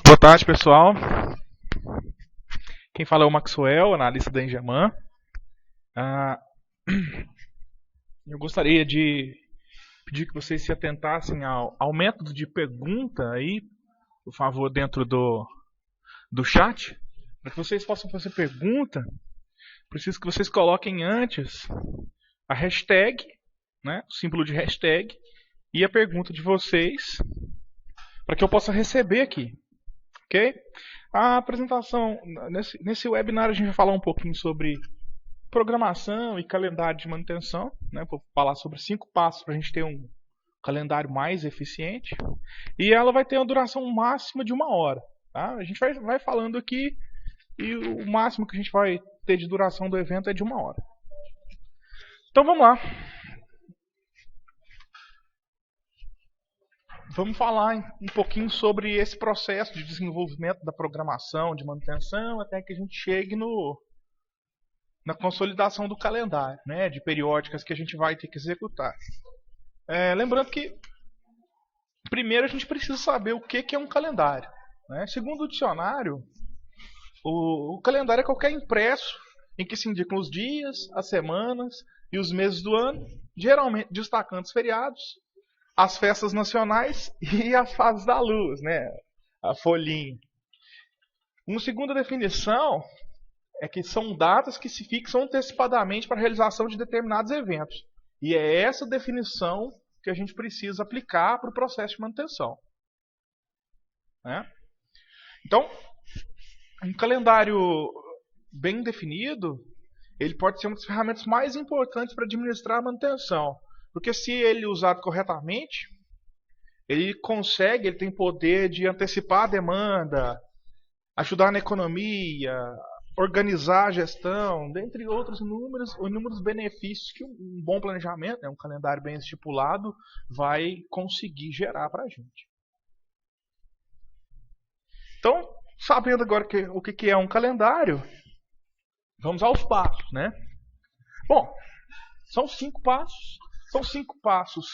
Boa tarde, pessoal. Quem fala é o Maxwell, analista da Engeman. Eu gostaria de pedir que vocês se atentassem ao método de pergunta aí, por favor, dentro do chat. Para que vocês possam fazer pergunta, preciso que vocês coloquem antes a hashtag, né, o símbolo de hashtag, e a pergunta de vocês, para que eu possa receber aqui. Ok? A apresentação, nesse webinar a gente vai falar um pouquinho sobre programação e calendário de manutenção. Né? Vou falar sobre 5 passos para a gente ter um calendário mais eficiente. E ela vai ter uma duração máxima de 1 hora. Tá? A gente vai falando aqui e o máximo que a gente vai ter de duração do evento é de 1 hora. Então vamos lá. Vamos falar um pouquinho sobre esse processo de desenvolvimento da programação, de manutenção, até que a gente chegue na consolidação do calendário, né, de periódicas que a gente vai ter que executar. Lembrando que, primeiro, a gente precisa saber o que é um calendário. Né? Segundo o dicionário, o calendário é qualquer impresso em que se indicam os dias, as semanas e os meses do ano, geralmente destacando os feriados, as festas nacionais e as fases da luz, né? A folhinha. Uma segunda definição é que são datas que se fixam antecipadamente para a realização de determinados eventos. E é essa definição que a gente precisa aplicar para o processo de manutenção. Né? Então, um calendário bem definido, ele pode ser uma das ferramentas mais importantes para administrar a manutenção. Porque se ele é usado corretamente, ele tem poder de antecipar a demanda, ajudar na economia, organizar a gestão, dentre outros inúmeros benefícios que um bom planejamento, um calendário bem estipulado, vai conseguir gerar para a gente. Então, sabendo agora o que é um calendário, vamos aos passos, né? Bom, são 5 passos. São 5 passos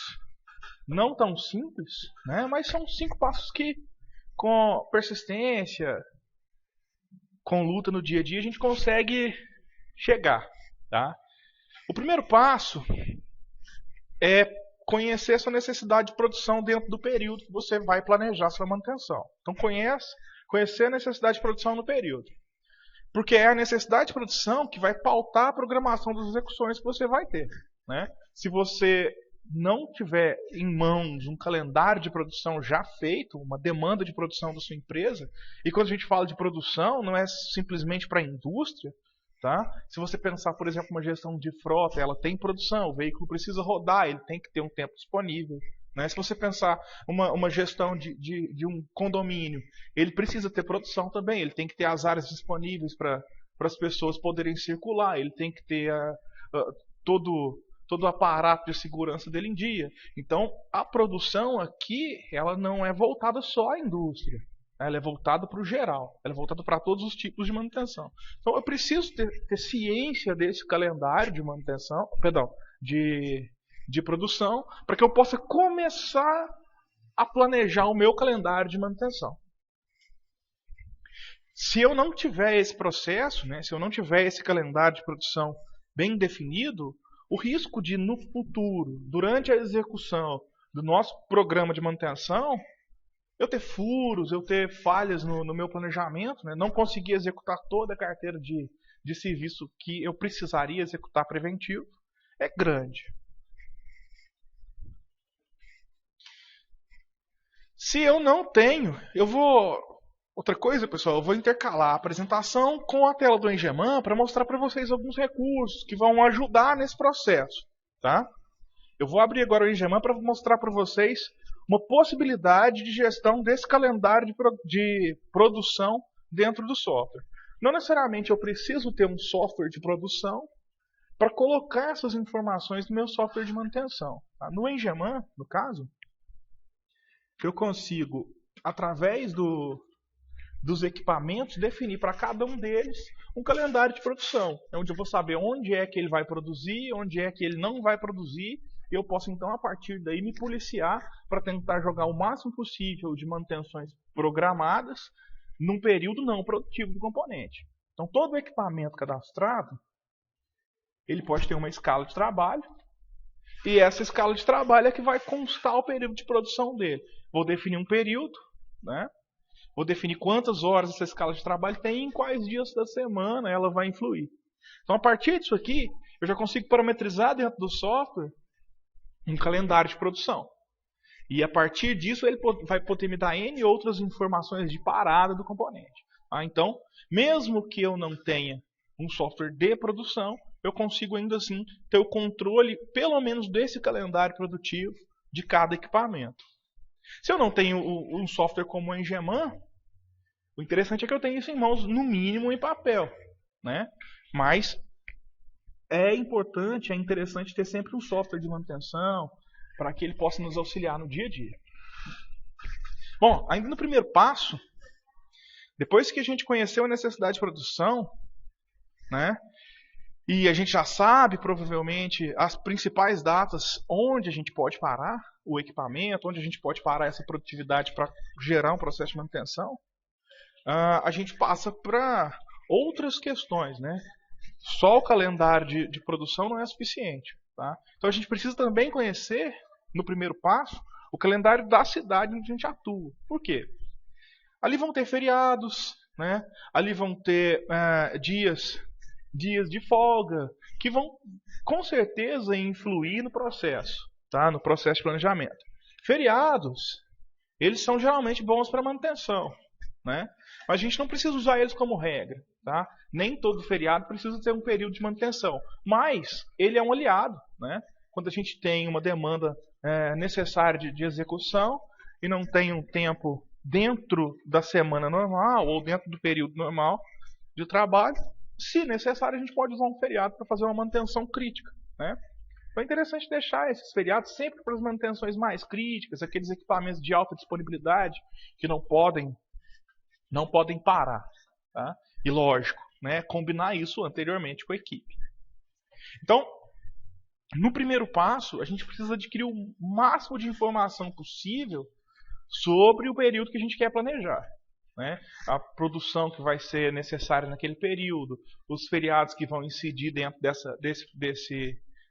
não tão simples, né? Mas são 5 passos que, com persistência, com luta no dia a dia, a gente consegue chegar. Tá? O primeiro passo é conhecer a sua necessidade de produção dentro do período que você vai planejar sua manutenção. Então, conhecer a necessidade de produção no período. Porque é a necessidade de produção que vai pautar a programação das execuções que você vai ter. Né? Se você não tiver em mãos um calendário de produção já feito, uma demanda de produção da sua empresa, e quando a gente fala de produção, não é simplesmente para a indústria. Tá? Se você pensar, por exemplo, uma gestão de frota, ela tem produção, o veículo precisa rodar, ele tem que ter um tempo disponível. Né? Se você pensar uma gestão de um condomínio, ele precisa ter produção também, ele tem que ter as áreas disponíveis para as pessoas poderem circular, ele tem que ter todo o aparato de segurança dele em dia. Então, a produção aqui, ela não é voltada só à indústria. Ela é voltada para o geral. Ela é voltada para todos os tipos de manutenção. Então, eu preciso ter ciência desse calendário de manutenção, de produção, para que eu possa começar a planejar o meu calendário de manutenção. Se eu não tiver esse processo, né, se eu não tiver esse calendário de produção bem definido, o risco de, no futuro, durante a execução do nosso programa de manutenção, eu ter furos, eu ter falhas no meu planejamento, né, não conseguir executar toda a carteira de serviço que eu precisaria executar preventivo, é grande. Se eu não tenho, outra coisa, pessoal, eu vou intercalar a apresentação com a tela do Engeman para mostrar para vocês alguns recursos que vão ajudar nesse processo. Tá? Eu vou abrir agora o Engeman para mostrar para vocês uma possibilidade de gestão desse calendário de produção dentro do software. Não necessariamente eu preciso ter um software de produção para colocar essas informações no meu software de manutenção. Tá? No Engeman, no caso, eu consigo, através do dos equipamentos, definir para cada um deles um calendário de produção, onde eu vou saber onde é que ele vai produzir, onde é que ele não vai produzir, e eu posso então a partir daí me policiar para tentar jogar o máximo possível de manutenções programadas num período não produtivo do componente. Então todo equipamento cadastrado, ele pode ter uma escala de trabalho, e essa escala de trabalho é que vai constar o período de produção dele. Vou definir um período, né? Vou definir quantas horas essa escala de trabalho tem e em quais dias da semana ela vai influir. Então, a partir disso aqui, eu já consigo parametrizar dentro do software um calendário de produção. E a partir disso, ele vai poder me dar N outras informações de parada do componente. Então, mesmo que eu não tenha um software de produção, eu consigo ainda assim ter o controle, pelo menos desse calendário produtivo de cada equipamento. Se eu não tenho um software como o Engeman, o interessante é que eu tenho isso em mãos, no mínimo em papel, né? Mas é importante, é interessante ter sempre um software de manutenção para que ele possa nos auxiliar no dia a dia. Bom, ainda no primeiro passo, depois que a gente conheceu a necessidade de produção, né? E a gente já sabe, provavelmente, as principais datas onde a gente pode parar o equipamento, onde a gente pode parar essa produtividade para gerar um processo de manutenção, a gente passa para outras questões, né? Só o calendário de produção não é suficiente. Tá? Então a gente precisa também conhecer, no primeiro passo, o calendário da cidade onde a gente atua. Por quê? Ali vão ter feriados, né? Ali vão ter dias de folga, que vão com certeza influir no processo, tá? No processo de planejamento. Feriados, eles são geralmente bons para manutenção, né? Mas a gente não precisa usar eles como regra, tá? Nem todo feriado precisa ter um período de manutenção, mas ele é um aliado, né? Quando a gente tem uma demanda necessária de execução e não tem um tempo dentro da semana normal ou dentro do período normal de trabalho, se necessário, a gente pode usar um feriado para fazer uma manutenção crítica, né? Então é interessante deixar esses feriados sempre para as manutenções mais críticas, aqueles equipamentos de alta disponibilidade que não podem parar. Tá? E lógico, né, combinar isso anteriormente com a equipe. Então, no primeiro passo, a gente precisa adquirir o máximo de informação possível sobre o período que a gente quer planejar. Né? A produção que vai ser necessária naquele período, os feriados que vão incidir dentro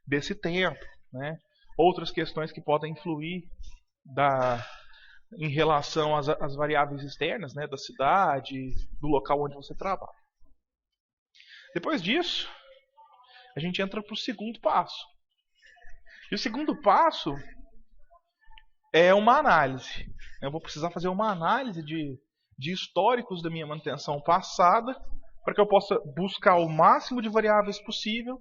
desse tempo, né? Outras questões que podem influir em relação às variáveis externas, né? Da cidade, do local onde você trabalha. Depois disso, a gente entra para o segundo passo. E o segundo passo é uma análise. Eu vou precisar fazer uma análise de históricos da minha manutenção passada, para que eu possa buscar o máximo de variáveis possível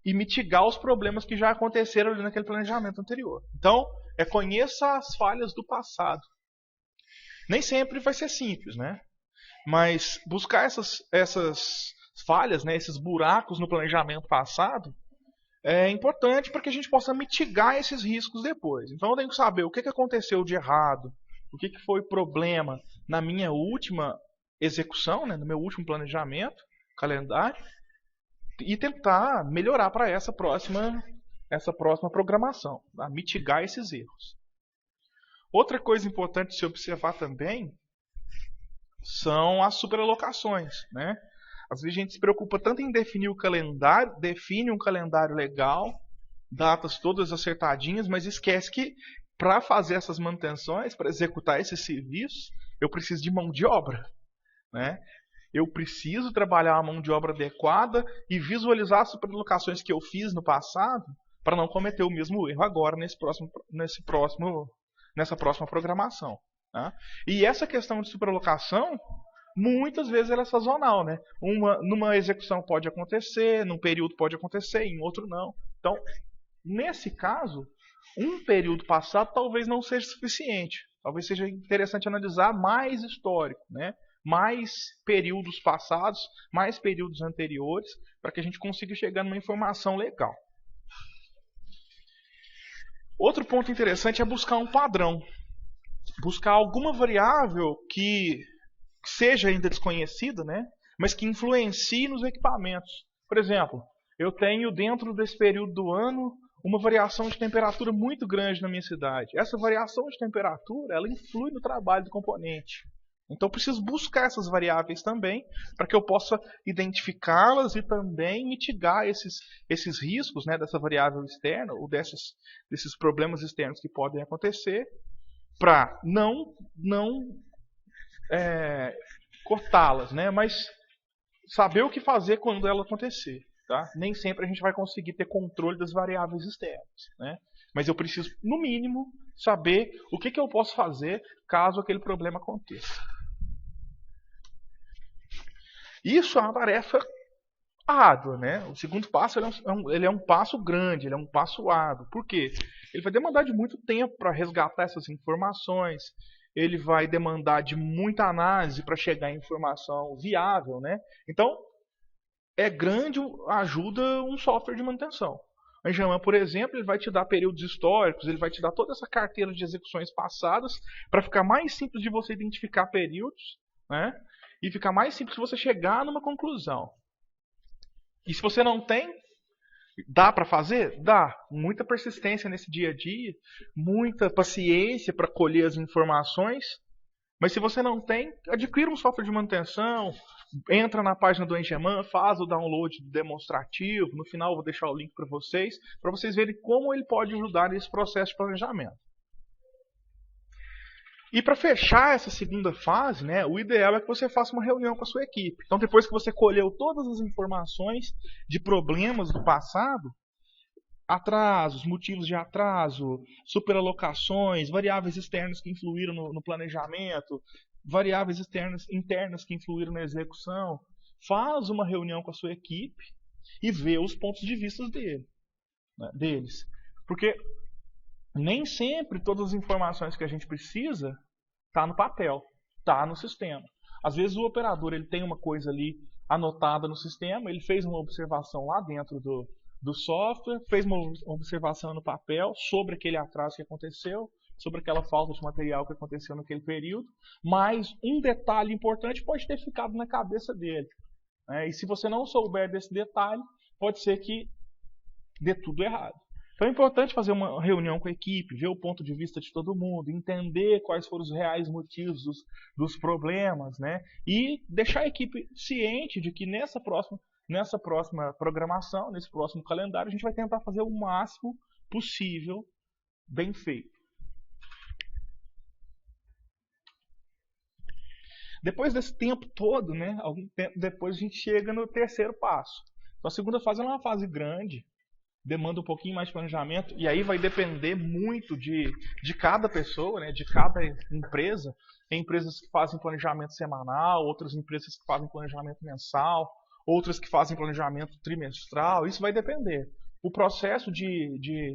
e mitigar os problemas que já aconteceram ali naquele planejamento anterior. Então, conheça as falhas do passado. Nem sempre vai ser simples, né? Mas buscar essas falhas, né, esses buracos no planejamento passado, é importante para que a gente possa mitigar esses riscos depois. Então eu tenho que saber o que aconteceu de errado, o que foi problema na minha última execução, né, no meu último planejamento, calendário, e tentar melhorar para essa próxima programação, tá? Mitigar esses erros. Outra coisa importante de se observar também são as superalocações, né? Às vezes a gente se preocupa tanto em definir o calendário, define um calendário legal, datas todas acertadinhas, mas esquece que para fazer essas manutenções, para executar esses serviços, eu preciso de mão de obra, né? Eu preciso trabalhar a mão de obra adequada e visualizar as superalocações que eu fiz no passado para não cometer o mesmo erro agora nessa próxima programação. Tá? E essa questão de superalocação, muitas vezes ela é sazonal, né? Numa execução pode acontecer, num período pode acontecer, em outro não. Então, nesse caso, um período passado talvez não seja suficiente. Talvez seja interessante analisar mais histórico, né? Mais períodos passados, mais períodos anteriores, para que a gente consiga chegar numa informação legal. Outro ponto interessante é buscar um padrão. Buscar alguma variável que seja ainda desconhecida, né? Mas que influencie nos equipamentos. Por exemplo, eu tenho dentro desse período do ano uma variação de temperatura muito grande na minha cidade. Essa variação de temperatura, ela influi no trabalho do componente. Então eu preciso buscar essas variáveis também, para que eu possa identificá-las e também mitigar esses riscos, né, dessa variável externa, ou desses problemas externos que podem acontecer, para não cortá-las, né, mas saber o que fazer quando ela acontecer. Tá? Nem sempre a gente vai conseguir ter controle das variáveis externas, né? Mas eu preciso, no mínimo, saber o que eu posso fazer caso aquele problema aconteça. Isso é uma tarefa árdua, né? O segundo passo ele é um passo grande, ele é um passo árduo. Por quê? Ele vai demandar de muito tempo para resgatar essas informações, ele vai demandar de muita análise para chegar em informação viável, né? Então, é grande a ajuda um software de manutenção. O Enjamin, por exemplo, ele vai te dar períodos históricos, ele vai te dar toda essa carteira de execuções passadas para ficar mais simples de você identificar períodos, né? E ficar mais simples de você chegar numa conclusão. E se você não tem, dá para fazer? Dá. Muita persistência nesse dia a dia, muita paciência para colher as informações. Mas se você não tem, adquira um software de manutenção, entra na página do Enjamin, faz o download demonstrativo. No final eu vou deixar o link para vocês verem como ele pode ajudar nesse processo de planejamento. E para fechar essa segunda fase, né, o ideal é que você faça uma reunião com a sua equipe. Então, depois que você colheu todas as informações de problemas do passado, atrasos, motivos de atraso, superalocações, variáveis externas que influíram no planejamento, variáveis internas que influíram na execução, faz uma reunião com a sua equipe e vê os pontos de vista deles. Porque nem sempre todas as informações que a gente precisa está no papel, está no sistema. Às vezes o operador ele tem uma coisa ali anotada no sistema, ele fez uma observação lá dentro do software, fez uma observação no papel sobre aquele atraso que aconteceu, sobre aquela falta de material que aconteceu naquele período, mas um detalhe importante pode ter ficado na cabeça dele. E se você não souber desse detalhe, pode ser que dê tudo errado. Então é importante fazer uma reunião com a equipe, ver o ponto de vista de todo mundo, entender quais foram os reais motivos dos problemas, né? E deixar a equipe ciente de que nessa próxima programação, nesse próximo calendário, a gente vai tentar fazer o máximo possível bem feito. Depois desse tempo todo, né, algum tempo depois a gente chega no terceiro passo. Então a segunda fase é uma fase grande, demanda um pouquinho mais de planejamento, e aí vai depender muito de cada pessoa, né, de cada empresa. Tem empresas que fazem planejamento semanal, outras empresas que fazem planejamento mensal, outras que fazem planejamento trimestral, isso vai depender. O processo de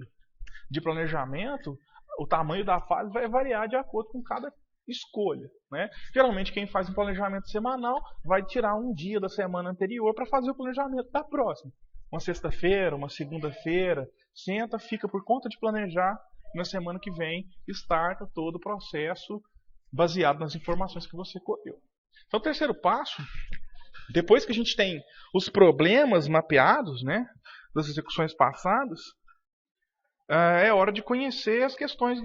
planejamento, o tamanho da fase vai variar de acordo com cada escolha, né? Geralmente quem faz um planejamento semanal vai tirar um dia da semana anterior para fazer o planejamento da próxima. Uma sexta-feira, uma segunda-feira, senta, fica por conta de planejar, e na semana que vem starta todo o processo baseado nas informações que você colheu. Então o terceiro passo, depois que a gente tem os problemas mapeados, né, das execuções passadas, é hora de conhecer as questões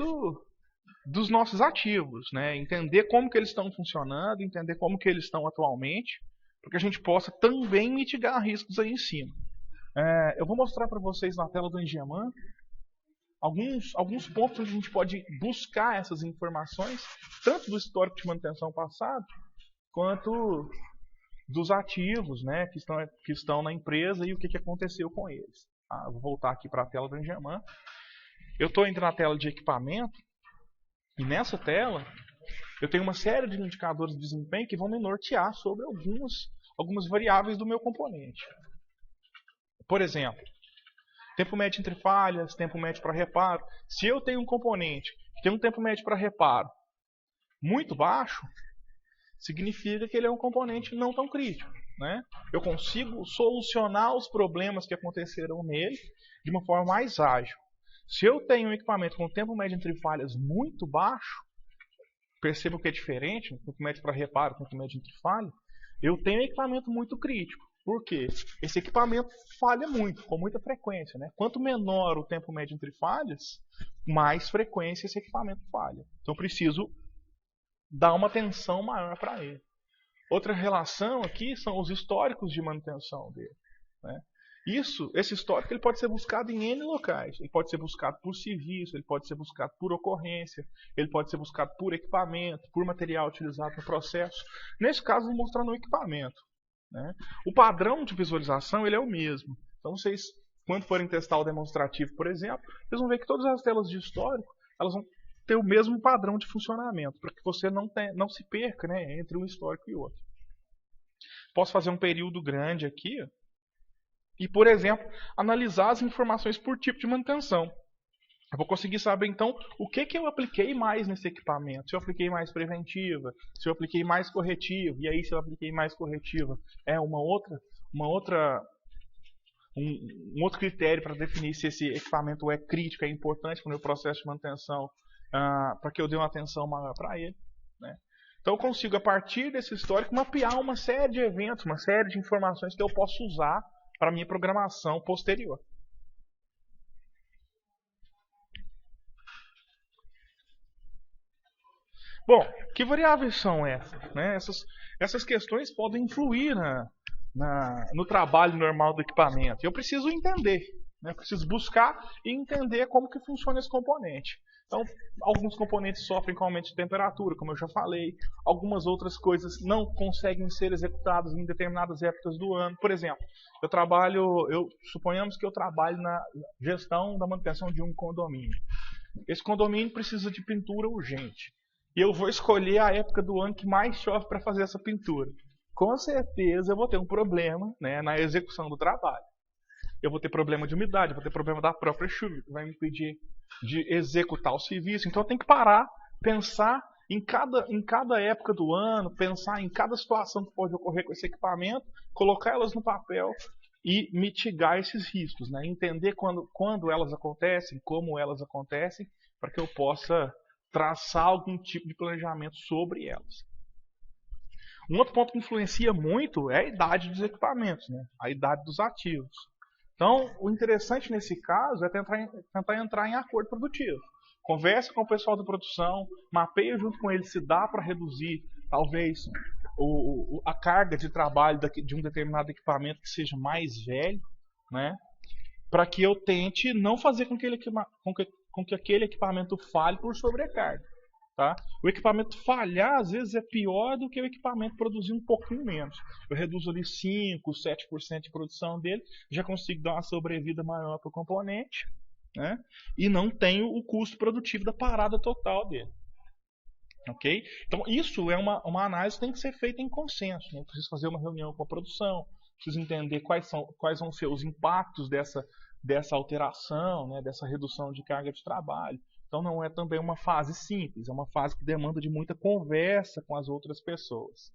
dos nossos ativos, né? Entender como que eles estão funcionando, entender como que eles estão atualmente, para que a gente possa também mitigar riscos aí em cima. Eu vou mostrar para vocês na tela do Enjamin alguns pontos onde a gente pode buscar essas informações, tanto do histórico de manutenção passado, quanto dos ativos, né, que estão na empresa e o que aconteceu com eles. Eu vou voltar aqui para a tela do Enjamin. Eu estou indo na tela de equipamento, e nessa tela eu tenho uma série de indicadores de desempenho que vão me nortear sobre algumas variáveis do meu componente. Por exemplo, tempo médio entre falhas, tempo médio para reparo. Se eu tenho um componente que tem um tempo médio para reparo muito baixo, significa que ele é um componente não tão crítico, né? Eu consigo solucionar os problemas que aconteceram nele de uma forma mais ágil. Se eu tenho um equipamento com tempo médio entre falhas muito baixo, percebam que é diferente, no que mede para reparo, no que mede entre falha, eu tenho um equipamento muito crítico. Por quê? Esse equipamento falha muito, com muita frequência. Né? Quanto menor o tempo médio entre falhas, mais frequência esse equipamento falha. Então eu preciso dar uma atenção maior para ele. Outra relação aqui são os históricos de manutenção dele. Né? Esse histórico ele pode ser buscado em N locais. Ele pode ser buscado por serviço, ele pode ser buscado por ocorrência, ele pode ser buscado por equipamento, por material utilizado no processo. Nesse caso, vou mostrar no equipamento. Né? O padrão de visualização ele é o mesmo. Então, vocês, quando forem testar o demonstrativo, por exemplo, vocês vão ver que todas as telas de histórico elas vão ter o mesmo padrão de funcionamento, para que você não se perca, né, entre um histórico e outro. Posso fazer um período grande aqui e, por exemplo, analisar as informações por tipo de manutenção. Eu vou conseguir saber, então, o que eu apliquei mais nesse equipamento. Se eu apliquei mais preventiva, se eu apliquei mais corretiva. E aí, se eu apliquei mais corretiva, é um outro critério para definir se esse equipamento é crítico, é importante para o meu processo de manutenção, para que eu dê uma atenção maior para ele. Né? Então, eu consigo, a partir desse histórico, mapear uma série de eventos, uma série de informações que eu posso usar para a minha programação posterior. Bom, que variáveis são essas? Né? Essas questões podem influir no trabalho normal do equipamento. Eu preciso entender, né? Eu preciso buscar e entender como que funciona esse componente. Então, alguns componentes sofrem com aumento de temperatura, como eu já falei. Algumas outras coisas não conseguem ser executadas em determinadas épocas do ano. Por exemplo, suponhamos que eu trabalho na gestão da manutenção de um condomínio. Esse condomínio precisa de pintura urgente. E eu vou escolher a época do ano que mais chove para fazer essa pintura. Com certeza eu vou ter um problema, né, na execução do trabalho. Eu vou ter problema de umidade, eu vou ter problema da própria chuva, que vai me impedir de executar o serviço. Então eu tenho que parar, pensar em cada época do ano, pensar em cada situação que pode ocorrer com esse equipamento, colocar elas no papel e mitigar esses riscos. Né? Entender quando elas acontecem, como elas acontecem, para que eu possa traçar algum tipo de planejamento sobre elas. Um outro ponto que influencia muito é a idade dos equipamentos, né? A idade dos ativos. Então, o interessante nesse caso é tentar entrar em acordo produtivo. Conversa com o pessoal da produção, mapeia junto com eles se dá para reduzir, talvez, a carga de trabalho de um determinado equipamento que seja mais velho, né? Para que eu tente não fazer com que aquele equipamento falhe por sobrecarga. Tá? O equipamento falhar, às vezes, é pior do que o equipamento produzir um pouquinho menos. Eu reduzo ali 5%, 7% de produção dele, já consigo dar uma sobrevida maior para o componente, né? E não tenho o custo produtivo da parada total dele. Okay? Então, isso é uma análise que tem que ser feita em consenso. Né? Eu preciso fazer uma reunião com a produção, preciso entender quais vão ser os impactos dessa alteração, né? Dessa redução de carga de trabalho. Então não é também uma fase simples, é uma fase que demanda de muita conversa com as outras pessoas.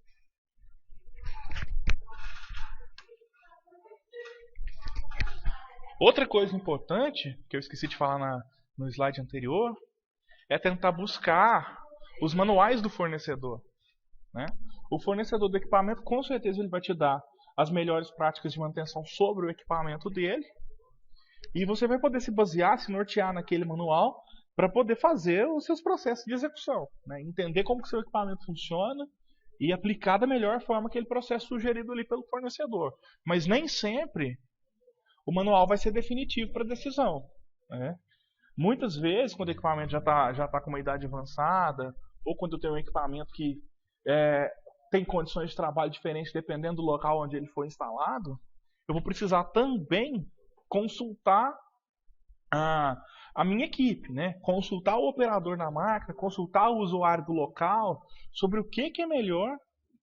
Outra coisa importante, que eu esqueci de falar no slide anterior, é tentar buscar os manuais do fornecedor. Né? O fornecedor do equipamento, com certeza, ele vai te dar as melhores práticas de manutenção sobre o equipamento dele. E você vai poder se basear, se nortear naquele manual para poder fazer os seus processos de execução. Né? Entender como que o seu equipamento funciona e aplicar da melhor forma aquele processo sugerido ali pelo fornecedor. Mas nem sempre o manual vai ser definitivo para a decisão. Né? Muitas vezes, quando o equipamento já tá com uma idade avançada, ou quando eu tenho um equipamento que tem condições de trabalho diferentes dependendo do local onde ele foi instalado, eu vou precisar também consultar a minha equipe, né? Consultar o operador na máquina, consultar o usuário do local sobre o que é melhor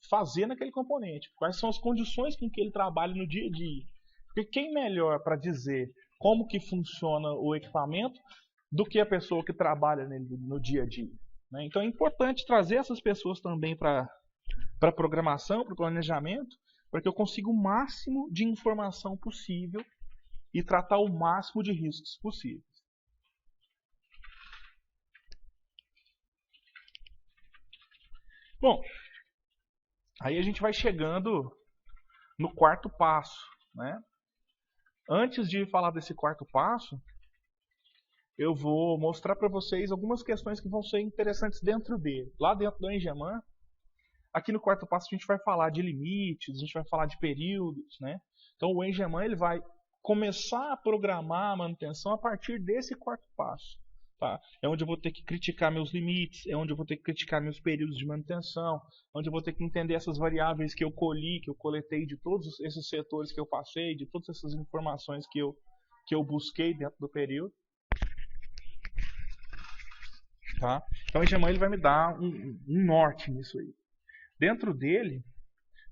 fazer naquele componente, quais são as condições com que ele trabalha no dia a dia. Porque quem melhor para dizer como que funciona o equipamento do que a pessoa que trabalha nele no dia a dia. Né? Então é importante trazer essas pessoas também para a programação, para o planejamento, para que eu consiga o máximo de informação possível e tratar o máximo de riscos possíveis. Bom, aí a gente vai chegando no quarto passo, né? Antes de falar desse quarto passo, eu vou mostrar para vocês algumas questões que vão ser interessantes dentro dele. Lá dentro do Engeman, aqui no quarto passo a gente vai falar de limites, a gente vai falar de períodos, né? Então o Engeman ele vai começar a programar a manutenção a partir desse quarto passo. Tá? É onde eu vou ter que criticar meus limites, é onde eu vou ter que criticar meus períodos de manutenção, onde eu vou ter que entender essas variáveis que eu colhi, que eu coletei de todos esses setores que eu passei, de todas essas informações que eu busquei dentro do período. Tá? Então o Engeman ele vai me dar um norte nisso aí. Dentro dele,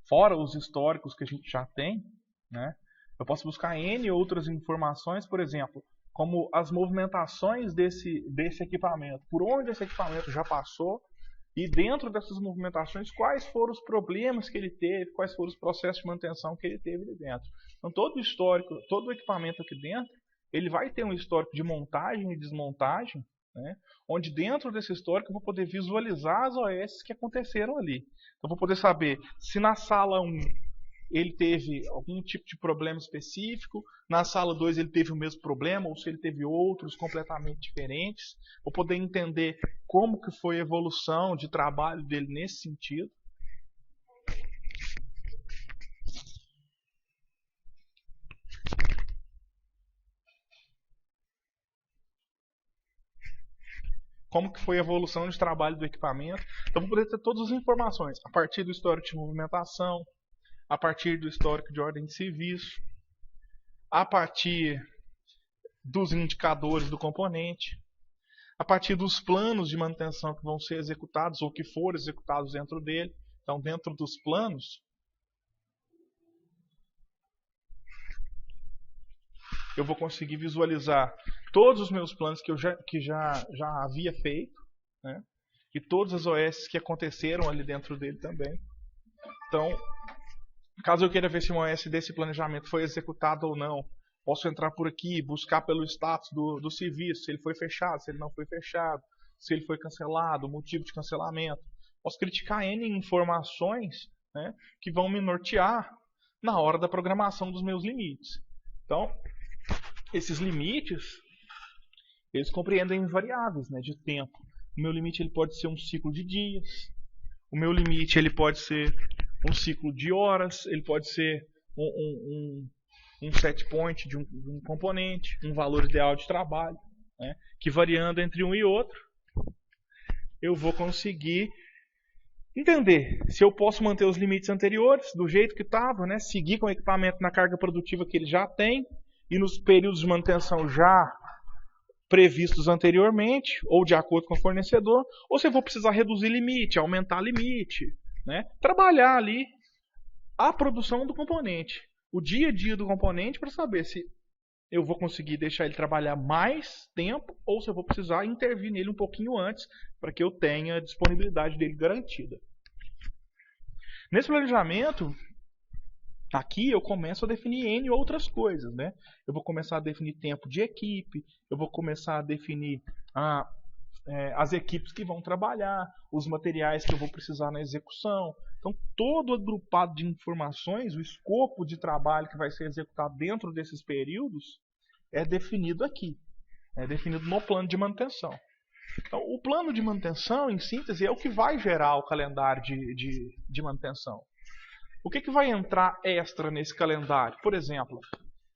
fora os históricos que a gente já tem, né, eu posso buscar N outras informações, por exemplo, como as movimentações desse equipamento, por onde esse equipamento já passou, e dentro dessas movimentações, quais foram os problemas que ele teve, quais foram os processos de manutenção que ele teve ali dentro. Então todo o histórico, todo o equipamento aqui dentro, ele vai ter um histórico de montagem e desmontagem, né, onde dentro desse histórico eu vou poder visualizar as OS que aconteceram ali. Eu vou poder saber se na sala 1 ele teve algum tipo de problema específico, na sala 2 ele teve o mesmo problema, ou se ele teve outros completamente diferentes. Vou poder entender como que foi a evolução de trabalho dele nesse sentido. Como que foi a evolução de trabalho do equipamento. Então vou poder ter todas as informações, a partir do histórico de movimentação, a partir do histórico de ordem de serviço, a partir dos indicadores do componente, a partir dos planos de manutenção que vão ser executados ou que foram executados dentro dele. Então, dentro dos planos, eu vou conseguir visualizar todos os meus planos que já havia feito, né? E todas as OS que aconteceram ali dentro dele também. Então, caso eu queira ver se uma OS desse planejamento foi executado ou não, posso entrar por aqui, buscar pelo status do serviço, se ele foi fechado, se ele não foi fechado, se ele foi cancelado, o motivo de cancelamento. Posso criticar N informações, né, que vão me nortear na hora da programação dos meus limites. Então, esses limites, eles compreendem variáveis, né, de tempo. O meu limite ele pode ser um ciclo de dias, o meu limite ele pode ser um ciclo de horas, ele pode ser um set point de um componente, um valor ideal de trabalho, né, que variando entre um e outro, eu vou conseguir entender se eu posso manter os limites anteriores do jeito que estava, né, seguir com o equipamento na carga produtiva que ele já tem e nos períodos de manutenção já previstos anteriormente, ou de acordo com o fornecedor, ou se eu vou precisar reduzir limite, aumentar limite, né, trabalhar ali a produção do componente, o dia a dia do componente, para saber se eu vou conseguir deixar ele trabalhar mais tempo ou se eu vou precisar intervir nele um pouquinho antes para que eu tenha a disponibilidade dele garantida. Nesse planejamento, aqui eu começo a definir N outras coisas, né? Eu vou começar a definir tempo de equipe, eu vou começar a definir as equipes que vão trabalhar, os materiais que eu vou precisar na execução. Então, todo agrupado de informações, o escopo de trabalho que vai ser executado dentro desses períodos é definido aqui. É definido no plano de manutenção. Então, o plano de manutenção, em síntese, é o que vai gerar o calendário de manutenção. O que vai entrar extra nesse calendário? Por exemplo,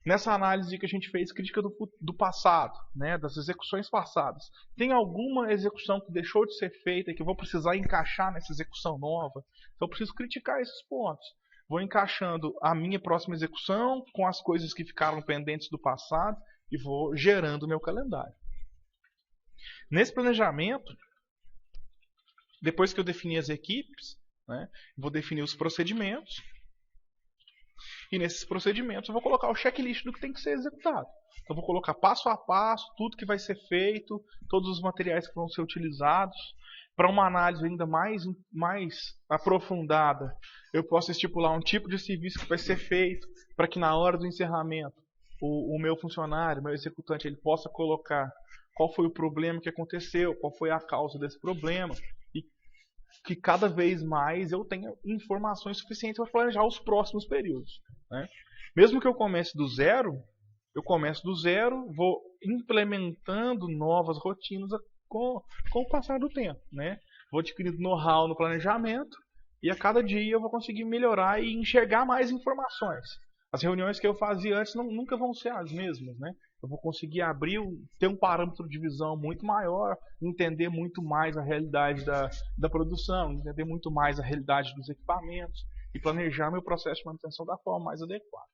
nessa análise que a gente fez, crítica do passado, né, das execuções passadas. Tem alguma execução que deixou de ser feita e que eu vou precisar encaixar nessa execução nova? Então eu preciso criticar esses pontos. Vou encaixando a minha próxima execução com as coisas que ficaram pendentes do passado e vou gerando o meu calendário. Nesse planejamento, depois que eu definir as equipes, né, vou definir os procedimentos. E nesses procedimentos eu vou colocar o checklist do que tem que ser executado. Então eu vou colocar passo a passo tudo que vai ser feito, todos os materiais que vão ser utilizados. Para uma análise ainda mais aprofundada, eu posso estipular um tipo de serviço que vai ser feito para que na hora do encerramento o meu funcionário, o meu executante, ele possa colocar qual foi o problema que aconteceu, qual foi a causa desse problema. E que cada vez mais eu tenha informações suficientes para planejar os próximos períodos, né? Mesmo que eu comece do zero, vou implementando novas rotinas com o passar do tempo, né? Vou adquirindo know-how no planejamento e a cada dia eu vou conseguir melhorar e enxergar mais informações. As reuniões que eu fazia antes nunca vão ser as mesmas, né? Eu vou conseguir ter um parâmetro de visão muito maior, entender muito mais a realidade da produção, entender muito mais a realidade dos equipamentos e planejar meu processo de manutenção da forma mais adequada.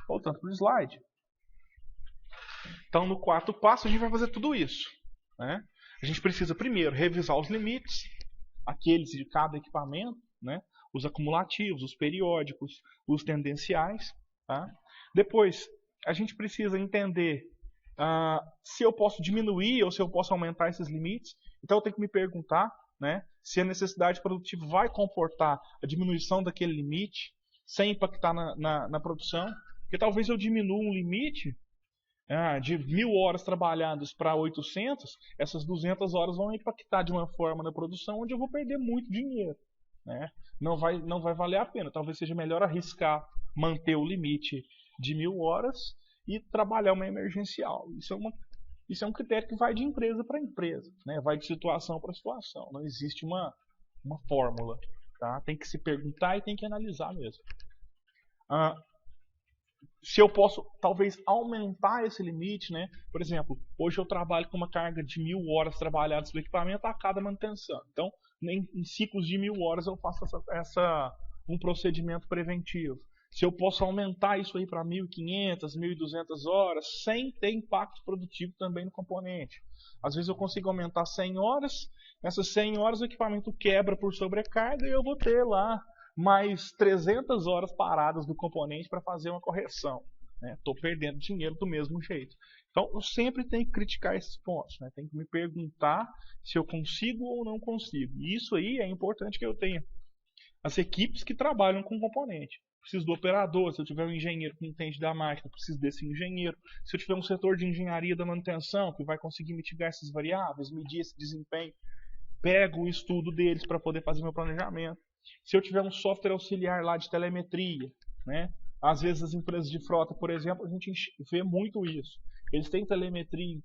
Voltando para o slide. Então, no quarto passo, a gente vai fazer tudo isso, né? A gente precisa primeiro revisar os limites, aqueles de cada equipamento, né? Os acumulativos, os periódicos, os tendenciais. Tá? Depois, a gente precisa entender se eu posso diminuir ou se eu posso aumentar esses limites. Então, eu tenho que me perguntar, né, se a necessidade produtiva vai comportar a diminuição daquele limite sem impactar na produção. Porque talvez eu diminua um limite de 1.000 horas trabalhadas para 800, essas 200 horas vão impactar de uma forma na produção onde eu vou perder muito dinheiro, né? Não vai valer a pena. Talvez seja melhor arriscar manter o limite de 1.000 horas e trabalhar uma emergencial. Isso é um critério que vai de empresa para empresa, né? Vai de situação para situação. Não existe uma fórmula. Tá? Tem que se perguntar e tem que analisar mesmo. Se eu posso, talvez, aumentar esse limite, né? Por exemplo, hoje eu trabalho com uma carga de 1.000 horas trabalhadas no equipamento a cada manutenção. Então, em ciclos de 1.000 horas eu faço um procedimento preventivo. Se eu posso aumentar isso aí para 1.500, 1.200 horas, sem ter impacto produtivo também no componente. Às vezes eu consigo aumentar 100 horas, nessas 100 horas o equipamento quebra por sobrecarga e eu vou ter lá mais 300 horas paradas do componente para fazer uma correção. Estou perdendo dinheiro do mesmo jeito. Então, eu sempre tenho que criticar esses pontos. Né? Tenho que me perguntar se eu consigo ou não consigo. E isso aí é importante que eu tenha as equipes que trabalham com componente. Preciso do operador. Se eu tiver um engenheiro que entende da máquina, preciso desse engenheiro. Se eu tiver um setor de engenharia da manutenção que vai conseguir mitigar essas variáveis, medir esse desempenho, pego o estudo deles para poder fazer meu planejamento. Se eu tiver um software auxiliar lá de telemetria, né? Às vezes as empresas de frota, por exemplo, a gente vê muito isso. Eles têm telemetria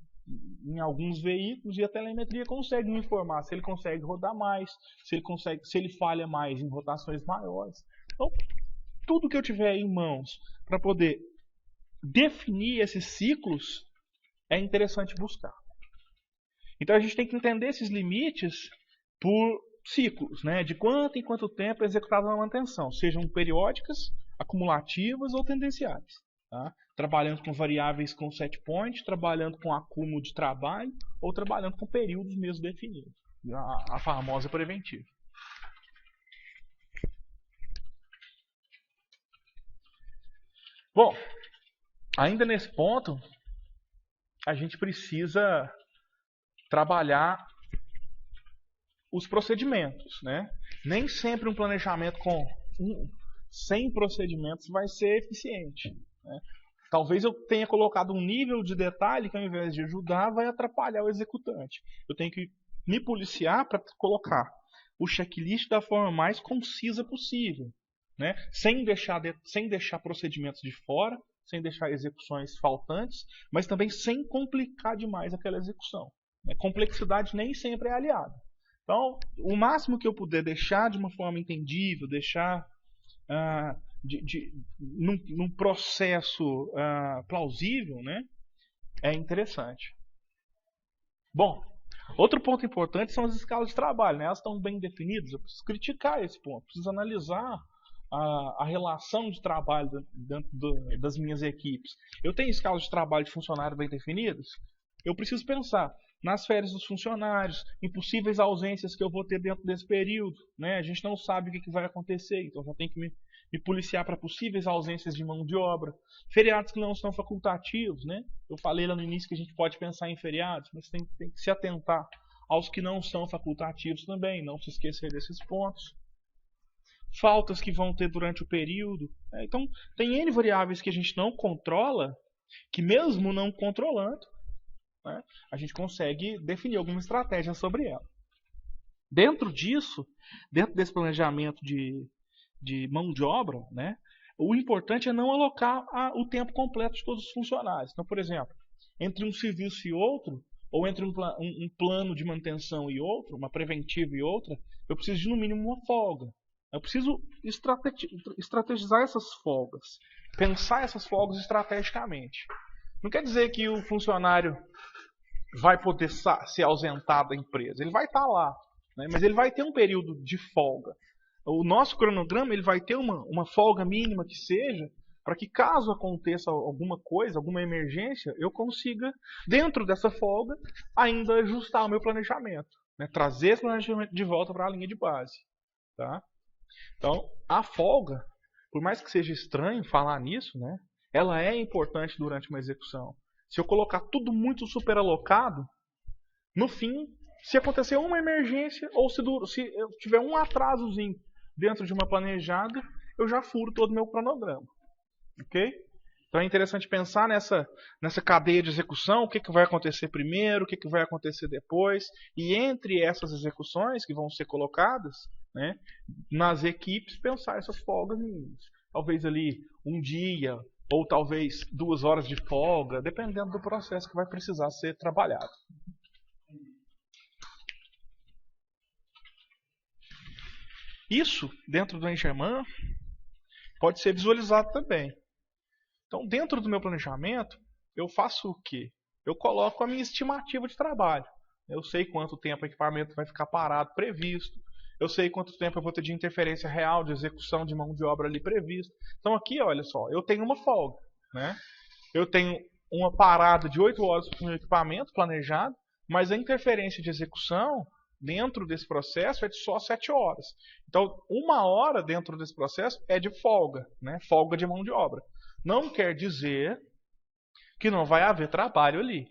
em alguns veículos e a telemetria consegue me informar se ele consegue rodar mais, se ele falha mais em rotações maiores. Então, tudo que eu tiver em mãos para poder definir esses ciclos é interessante buscar. Então a gente tem que entender esses limites por ciclos, né? De quanto em quanto tempo é executada uma manutenção, sejam periódicas, acumulativas ou tendenciais. Tá? Trabalhando com variáveis com set point, trabalhando com acúmulo de trabalho ou trabalhando com períodos mesmo definidos. A famosa preventiva. Bom, ainda nesse ponto, a gente precisa trabalhar os procedimentos, né? Nem sempre um planejamento com 100 procedimentos vai ser eficiente, né? Talvez eu tenha colocado um nível de detalhe que ao invés de ajudar vai atrapalhar o executante. Eu tenho que me policiar para colocar o checklist da forma mais concisa possível, né? Sem deixar procedimentos de fora, sem deixar execuções faltantes, mas também sem complicar demais aquela execução. Complexidade nem sempre é aliada. Então, o máximo que eu puder deixar de uma forma entendível, deixar num processo plausível, né, é interessante. Bom, outro ponto importante são as escalas de trabalho. Né? Elas estão bem definidas, eu preciso criticar esse ponto, preciso analisar a relação de trabalho dentro das minhas equipes. Eu tenho escalas de trabalho de funcionário bem definidas? Eu preciso pensar nas férias dos funcionários, em possíveis ausências que eu vou ter dentro desse período. Né? A gente não sabe o que vai acontecer, então já tem que me policiar para possíveis ausências de mão de obra. Feriados que não são facultativos. Né? Eu falei lá no início que a gente pode pensar em feriados, mas tem que se atentar aos que não são facultativos também, não se esquecer desses pontos. Faltas que vão ter durante o período. Então, tem N variáveis que a gente não controla, que mesmo não controlando, né, a gente consegue definir alguma estratégia sobre ela. Dentro disso, dentro desse planejamento de mão de obra, né, o importante é não alocar o tempo completo de todos os funcionários. Então, por exemplo, entre um serviço e outro, ou entre um plano de manutenção e outro, uma preventiva e outra, eu preciso de no mínimo uma folga. Eu preciso estrategizar essas folgas, pensar essas folgas estrategicamente. Não quer dizer que o funcionário vai poder se ausentar da empresa. Ele vai estar lá, né? Mas ele vai ter um período de folga. O nosso cronograma ele vai ter uma folga mínima que seja, para que caso aconteça alguma coisa, alguma emergência, eu consiga, dentro dessa folga, ainda ajustar o meu planejamento. Né? Trazer esse planejamento de volta para a linha de base. Tá? Então, a folga, por mais que seja estranho falar nisso, né, ela é importante durante uma execução. Se eu colocar tudo muito superalocado, no fim, se acontecer uma emergência, ou se eu tiver um atrasozinho dentro de uma planejada, eu já furo todo o meu cronograma. Ok? Então é interessante pensar nessa cadeia de execução, o que vai acontecer primeiro, o que vai acontecer depois, e entre essas execuções que vão ser colocadas, né, nas equipes, pensar essas folgas mínimas. Talvez ali um dia, ou talvez 2 horas de folga, dependendo do processo que vai precisar ser trabalhado. Isso, dentro do Engerman, pode ser visualizado também. Então, dentro do meu planejamento, eu faço o quê? Eu coloco a minha estimativa de trabalho. Eu sei quanto tempo o equipamento vai ficar parado previsto. Eu sei quanto tempo eu vou ter de interferência real, de execução de mão de obra ali previsto. Então aqui, olha só, eu tenho uma folga. Né? Eu tenho uma parada de 8 horas no meu equipamento planejado, mas a interferência de execução dentro desse processo é de só 7 horas. Então, 1 hora dentro desse processo é de folga, né? Folga de mão de obra. Não quer dizer que não vai haver trabalho ali.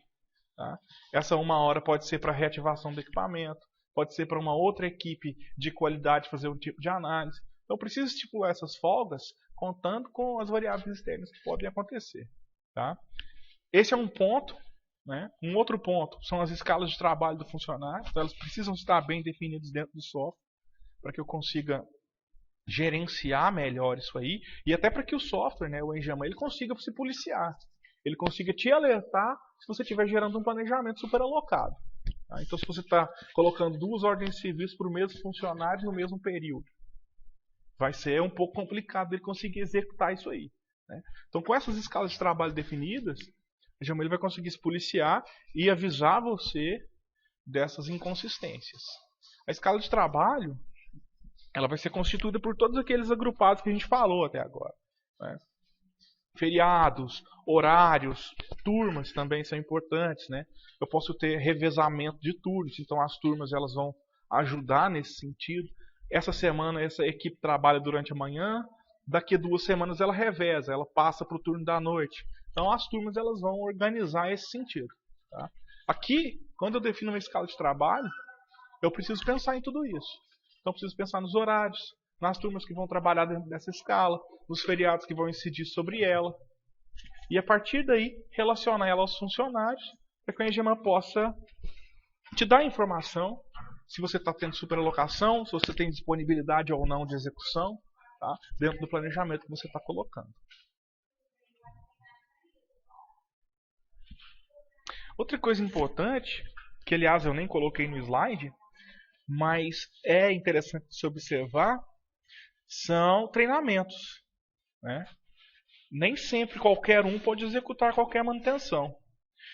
Tá? Essa 1 hora pode ser para reativação do equipamento, pode ser para uma outra equipe de qualidade fazer um tipo de análise. Então, eu preciso estipular essas folgas contando com as variáveis externas que podem acontecer. Tá? Esse é um ponto. Né? Um outro ponto são as escalas de trabalho do funcionário. Então, elas precisam estar bem definidas dentro do software para que eu consiga gerenciar melhor isso aí, e até para que o software, né, o Engerman, ele consiga se policiar. Ele consiga te alertar se você estiver gerando um planejamento superalocado. Tá? Então, se você está colocando 2 ordens de serviço para o mesmo funcionário no mesmo período, vai ser um pouco complicado ele conseguir executar isso aí. Né? Então, com essas escalas de trabalho definidas, o Engerman vai conseguir se policiar e avisar você dessas inconsistências. A escala de trabalho ela vai ser constituída por todos aqueles agrupados que a gente falou até agora. Né? Feriados, horários, turmas também são importantes. Né? Eu posso ter revezamento de turnos, então as turmas elas vão ajudar nesse sentido. Essa semana essa equipe trabalha durante a manhã, daqui a 2 semanas ela reveza, ela passa para o turno da noite. Então as turmas elas vão organizar esse sentido. Tá? Aqui, quando eu defino uma escala de trabalho, eu preciso pensar em tudo isso. Então eu preciso pensar nos horários, nas turmas que vão trabalhar dentro dessa escala, nos feriados que vão incidir sobre ela. E a partir daí, relacionar ela aos funcionários, para que o Engerman possa te dar informação se você está tendo superalocação, se você tem disponibilidade ou não de execução, tá? Dentro do planejamento que você está colocando. Outra coisa importante, que aliás eu nem coloquei no slide, mas é interessante se observar, são treinamentos. Né? Nem sempre qualquer um pode executar qualquer manutenção.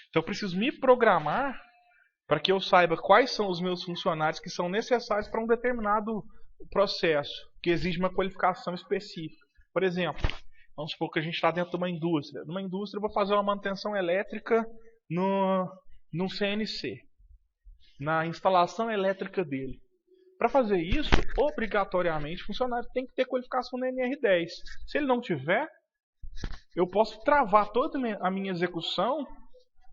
Então eu preciso me programar para que eu saiba quais são os meus funcionários que são necessários para um determinado processo, que exige uma qualificação específica. Por exemplo, vamos supor que a gente está dentro de uma indústria. Numa indústria eu vou fazer uma manutenção elétrica no CNC. Na instalação elétrica dele. Para fazer isso, obrigatoriamente, o funcionário tem que ter qualificação na NR10. Se ele não tiver, eu posso travar toda a minha execução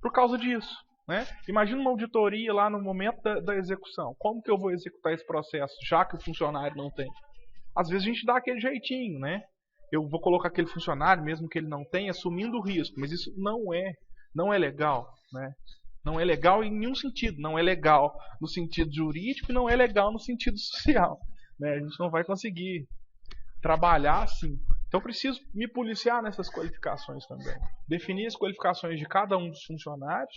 por causa disso. Né? Imagina uma auditoria lá no momento da execução. Como que eu vou executar esse processo, já que o funcionário não tem? Às vezes a gente dá aquele jeitinho, né? Eu vou colocar aquele funcionário, mesmo que ele não tenha, assumindo o risco. Mas isso não é legal. Né? Não é legal em nenhum sentido. Não é legal no sentido jurídico e não é legal no sentido social. Né? A gente não vai conseguir trabalhar assim. Então preciso me policiar nessas qualificações também. Definir as qualificações de cada um dos funcionários,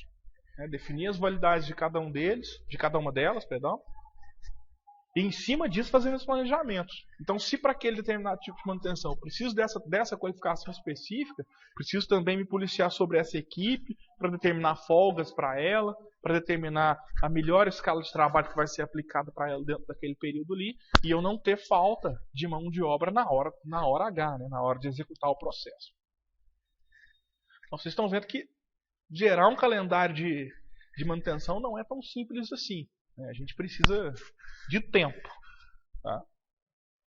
né? Definir as validades de cada um deles, de cada uma delas, perdão. E em cima disso fazer os planejamentos. Então, se para aquele determinado tipo de manutenção eu preciso dessa qualificação específica, preciso também me policiar sobre essa equipe, para determinar folgas para ela, para determinar a melhor escala de trabalho que vai ser aplicada para ela dentro daquele período ali, e eu não ter falta de mão de obra na hora H, né, na hora de executar o processo. Então, vocês estão vendo que gerar um calendário de manutenção não é tão simples assim. Né? A gente precisa de tempo. Tá?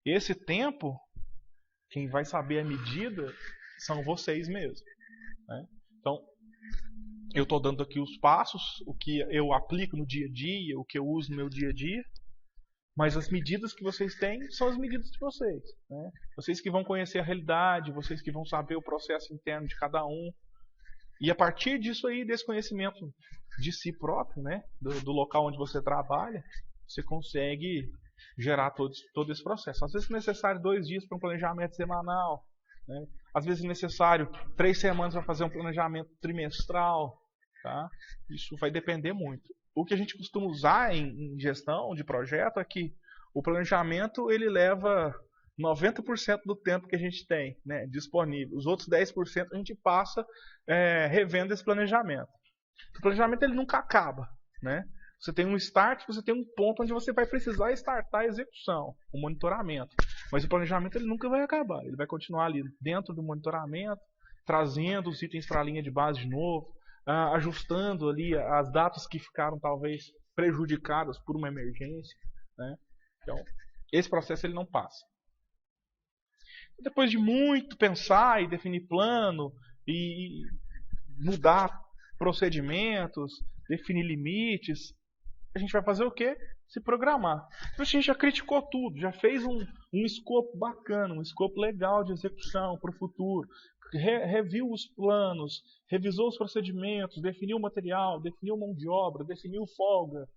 Esse tempo, quem vai saber a medida são vocês mesmos. Né? Então, eu estou dando aqui os passos, o que eu aplico no dia a dia, o que eu uso no meu dia a dia, mas as medidas que vocês têm são as medidas de vocês. Né? Vocês que vão conhecer a realidade, vocês que vão saber o processo interno de cada um. E a partir disso aí, desse conhecimento de si próprio, né, do local onde você trabalha, você consegue gerar todo esse processo. Às vezes é necessário 2 dias para um planejamento semanal. Né? Às vezes é necessário 3 semanas para fazer um planejamento trimestral. Tá? Isso vai depender muito. O que a gente costuma usar em gestão de projeto é que o planejamento ele leva 90% do tempo que a gente tem, né, disponível. Os outros 10% a gente passa revendo esse planejamento. O planejamento ele nunca acaba. Né? Você tem um start, você tem um ponto onde você vai precisar startar a execução, o monitoramento. Mas o planejamento ele nunca vai acabar. Ele vai continuar ali dentro do monitoramento, trazendo os itens para a linha de base de novo, ajustando ali as datas que ficaram talvez prejudicadas por uma emergência. Né? Então, esse processo ele não passa. Depois de muito pensar e definir plano e mudar procedimentos, definir limites, a gente vai fazer o quê? Se programar. Então a gente já criticou tudo, já fez um escopo bacana, um escopo legal de execução para o futuro, reviu os planos, revisou os procedimentos, definiu o material, definiu mão de obra, definiu folga.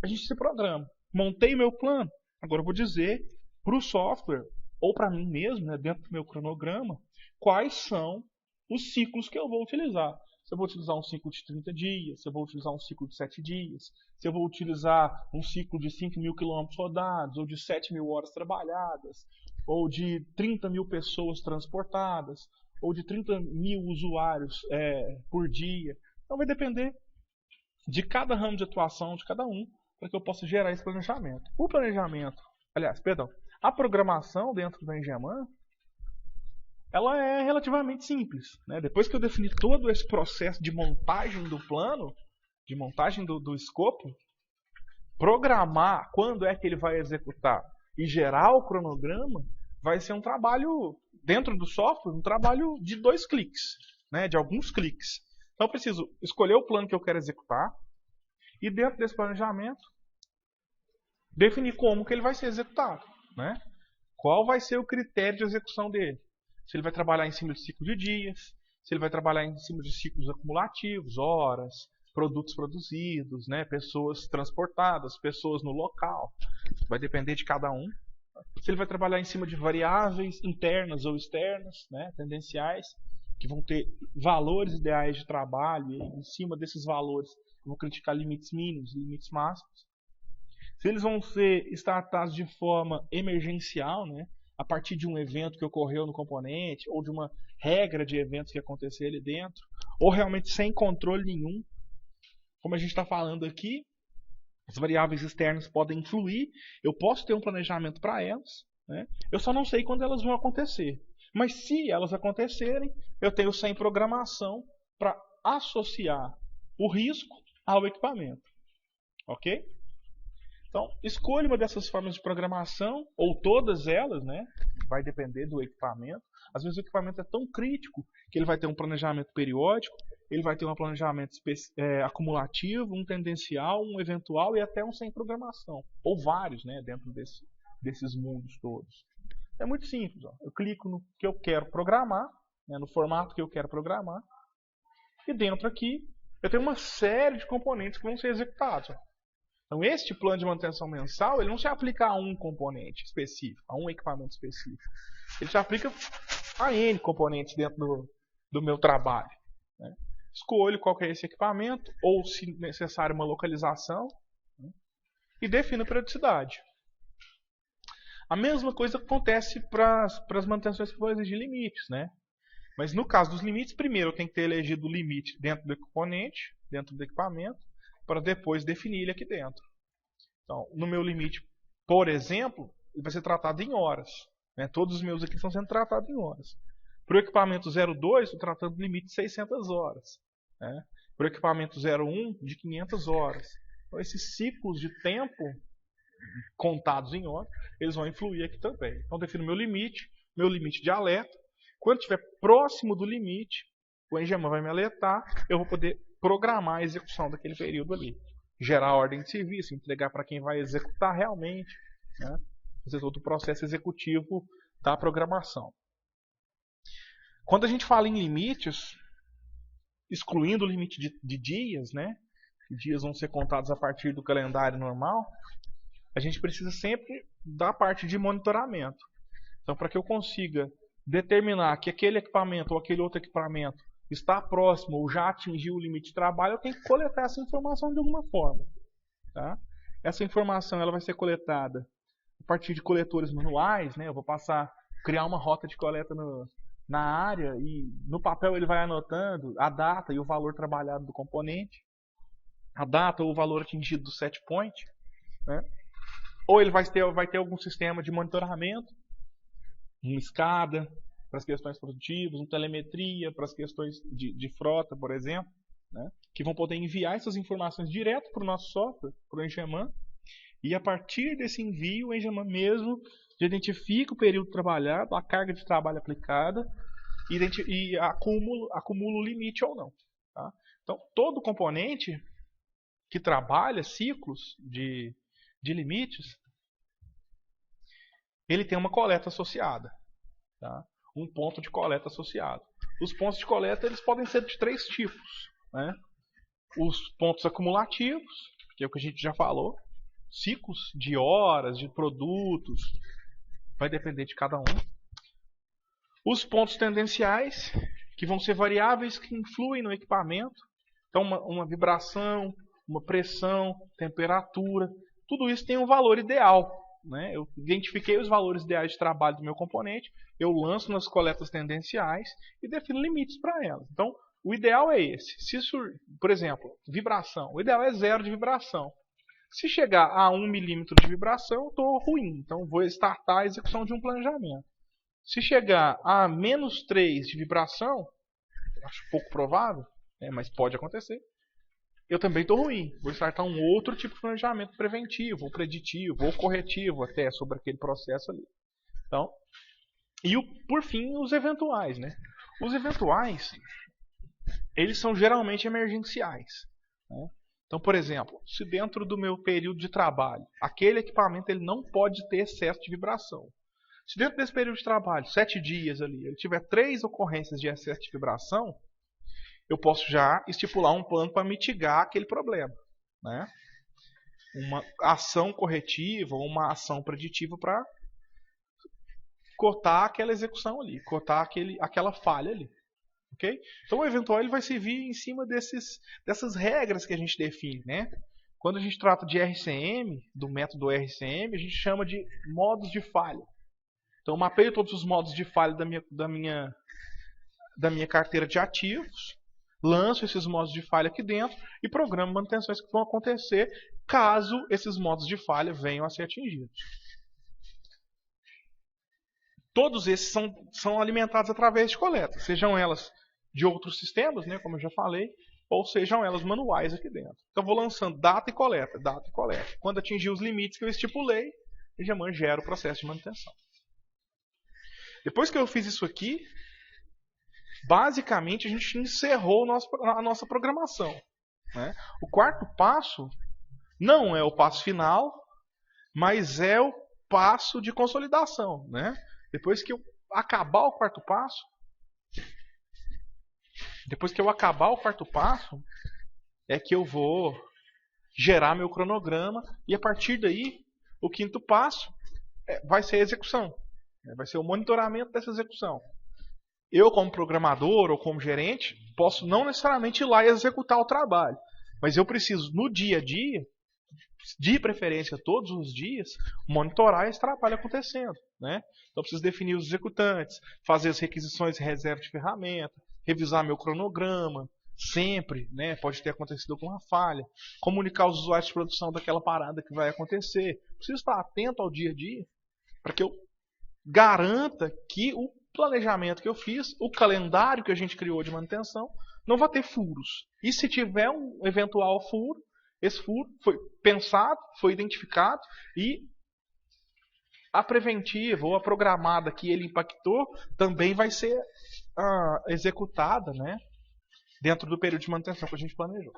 A gente se programa. Montei meu plano. Agora eu vou dizer para o software, ou para mim mesmo, né, dentro do meu cronograma, quais são os ciclos que eu vou utilizar. Se eu vou utilizar um ciclo de 30 dias, se eu vou utilizar um ciclo de 7 dias, se eu vou utilizar um ciclo de 5.000 quilômetros rodados, ou de 7.000 horas trabalhadas, ou de 30.000 pessoas transportadas, ou de 30.000 usuários por dia. Então vai depender de cada ramo de atuação de cada um, para que eu possa gerar esse planejamento. O planejamento, a programação dentro do Engeman, ela é relativamente simples. Né? Depois que eu defini todo esse processo de montagem do plano, de montagem do escopo, programar quando é que ele vai executar e gerar o cronograma vai ser um trabalho, dentro do software, um trabalho de 2 cliques, né? De alguns cliques. Então eu preciso escolher o plano que eu quero executar e dentro desse planejamento definir como que ele vai ser executado. Né? Qual vai ser o critério de execução dele. Se ele vai trabalhar em cima de ciclo de dias, se ele vai trabalhar em cima de ciclos acumulativos, horas, produtos produzidos, né, pessoas transportadas, pessoas no local. Vai depender de cada um. Se ele vai trabalhar em cima de variáveis internas ou externas, né, tendenciais, que vão ter valores ideais de trabalho, e em cima desses valores vão criticar limites mínimos e limites máximos. Se eles vão ser startados de forma emergencial, né, a partir de um evento que ocorreu no componente, ou de uma regra de eventos que aconteceu ali dentro, ou realmente sem controle nenhum. Como a gente está falando aqui, as variáveis externas podem influir, eu posso ter um planejamento para elas, né? Eu só não sei quando elas vão acontecer. Mas se elas acontecerem, eu tenho sem programação para associar o risco ao equipamento. Ok? Então, escolha uma dessas formas de programação, ou todas elas, né? Vai depender do equipamento. Às vezes o equipamento é tão crítico que ele vai ter um planejamento periódico, ele vai ter um planejamento acumulativo, um tendencial, um eventual e até um sem programação. Ou vários, né? Dentro desses mundos todos. É muito simples. Ó. Eu clico no que eu quero programar, né, no formato que eu quero programar, e dentro aqui eu tenho uma série de componentes que vão ser executados. Então, este plano de manutenção mensal, ele não se aplica a um componente específico, a um equipamento específico. Ele se aplica a N componentes dentro do meu trabalho. Né? Escolho qual que é esse equipamento, ou, se necessário, uma localização, né? E defino a periodicidade. A mesma coisa acontece para as manutenções que vão exigir limites. Né? Mas no caso dos limites, primeiro eu tenho que ter elegido o limite dentro do componente, dentro do equipamento, para depois definir ele aqui dentro. Então, no meu limite, por exemplo, ele vai ser tratado em horas. Né? Todos os meus aqui estão sendo tratados em horas. Para o equipamento 02, estou tratando do limite de 600 horas. Né? Para o equipamento 01, de 500 horas. Então, esses ciclos de tempo contados em horas, eles vão influir aqui também. Então, defino meu limite de alerta. Quando estiver próximo do limite, o Engeman vai me alertar, eu vou poder programar a execução daquele período ali. Gerar a ordem de serviço, entregar para quem vai executar realmente, né? Fazer todo o processo executivo da programação. Quando a gente fala em limites, excluindo o limite de dias, né? Dias vão ser contados a partir do calendário normal, a gente precisa sempre da parte de monitoramento. Então, para que eu consiga determinar que aquele equipamento ou aquele outro equipamento está próximo ou já atingiu o limite de trabalho, eu tenho que coletar essa informação de alguma forma. Tá? Essa informação ela vai ser coletada a partir de coletores manuais. Né? Eu vou criar uma rota de coleta na área e no papel ele vai anotando a data e o valor trabalhado do componente, a data ou o valor atingido do set point. Né? Ou ele vai ter algum sistema de monitoramento, uma escada para as questões produtivas, uma telemetria para as questões de frota, por exemplo, né? Que vão poder enviar essas informações direto para o nosso software, para o Engeman, e a partir desse envio, o Engeman mesmo identifica o período trabalhado, a carga de trabalho aplicada e acumula o limite ou não. Tá? Então, todo componente que trabalha ciclos de limites, ele tem uma coleta associada. Tá? Um ponto de coleta associado. Os pontos de coleta eles podem ser de 3 tipos. Né? Os pontos acumulativos, que é o que a gente já falou. Ciclos de horas, de produtos. Vai depender de cada um. Os pontos tendenciais, que vão ser variáveis que influem no equipamento. Então, uma vibração, uma pressão, temperatura. Tudo isso tem um valor ideal. Né? Eu identifiquei os valores ideais de trabalho do meu componente, eu lanço nas coletas tendenciais e defino limites para elas. Então, o ideal é esse. Por exemplo, vibração. O ideal é 0 de vibração. Se chegar a 1 milímetro de vibração, eu estou ruim. Então, vou startar a execução de um planejamento. Se chegar a menos 3 de vibração, acho pouco provável, né? Mas pode acontecer. Eu também estou ruim. Vou startar um outro tipo de planejamento preventivo, ou preditivo, ou corretivo até sobre aquele processo ali. Então, por fim, os eventuais. Né? Os eventuais, eles são geralmente emergenciais. Né? Então, por exemplo, se dentro do meu período de trabalho, aquele equipamento ele não pode ter excesso de vibração. Se dentro desse período de trabalho, 7 dias ali, ele tiver 3 ocorrências de excesso de vibração, eu posso já estipular um plano para mitigar aquele problema. Né? Uma ação corretiva ou uma ação preditiva para cortar aquela execução ali, cortar aquela falha ali. Okay? Então o eventual ele vai servir em cima dessas regras que a gente define. Né? Quando a gente trata de RCM, do método RCM, a gente chama de modos de falha. Então eu mapeio todos os modos de falha da minha carteira de ativos, lanço esses modos de falha aqui dentro e programo manutenções que vão acontecer caso esses modos de falha venham a ser atingidos. Todos esses são alimentados através de coletas, sejam elas de outros sistemas, né, como eu já falei, ou sejam elas manuais aqui dentro. Então vou lançando data e coleta, data e coleta. Quando atingir os limites que eu estipulei, o Engeman gera o processo de manutenção. Depois que eu fiz isso aqui, basicamente a gente encerrou a nossa programação. Né? O quarto passo não é o passo final, mas é o passo de consolidação. Né? Depois que eu acabar o quarto passo, é que eu vou gerar meu cronograma e a partir daí, o quinto passo vai ser a execução. Vai ser o monitoramento dessa execução. Eu, como programador ou como gerente, posso não necessariamente ir lá e executar o trabalho. Mas eu preciso, no dia a dia, de preferência todos os dias, monitorar esse trabalho acontecendo. Né? Então eu preciso definir os executantes, fazer as requisições e reserva de ferramenta, revisar meu cronograma, sempre, né? Pode ter acontecido alguma falha, comunicar aos usuários de produção daquela parada que vai acontecer. Preciso estar atento ao dia a dia para que eu garanta que o planejamento que eu fiz, o calendário que a gente criou de manutenção, não vai ter furos. E se tiver um eventual furo, esse furo foi pensado, foi identificado e a preventiva ou a programada que ele impactou também vai ser executada, né, dentro do período de manutenção que a gente planejou.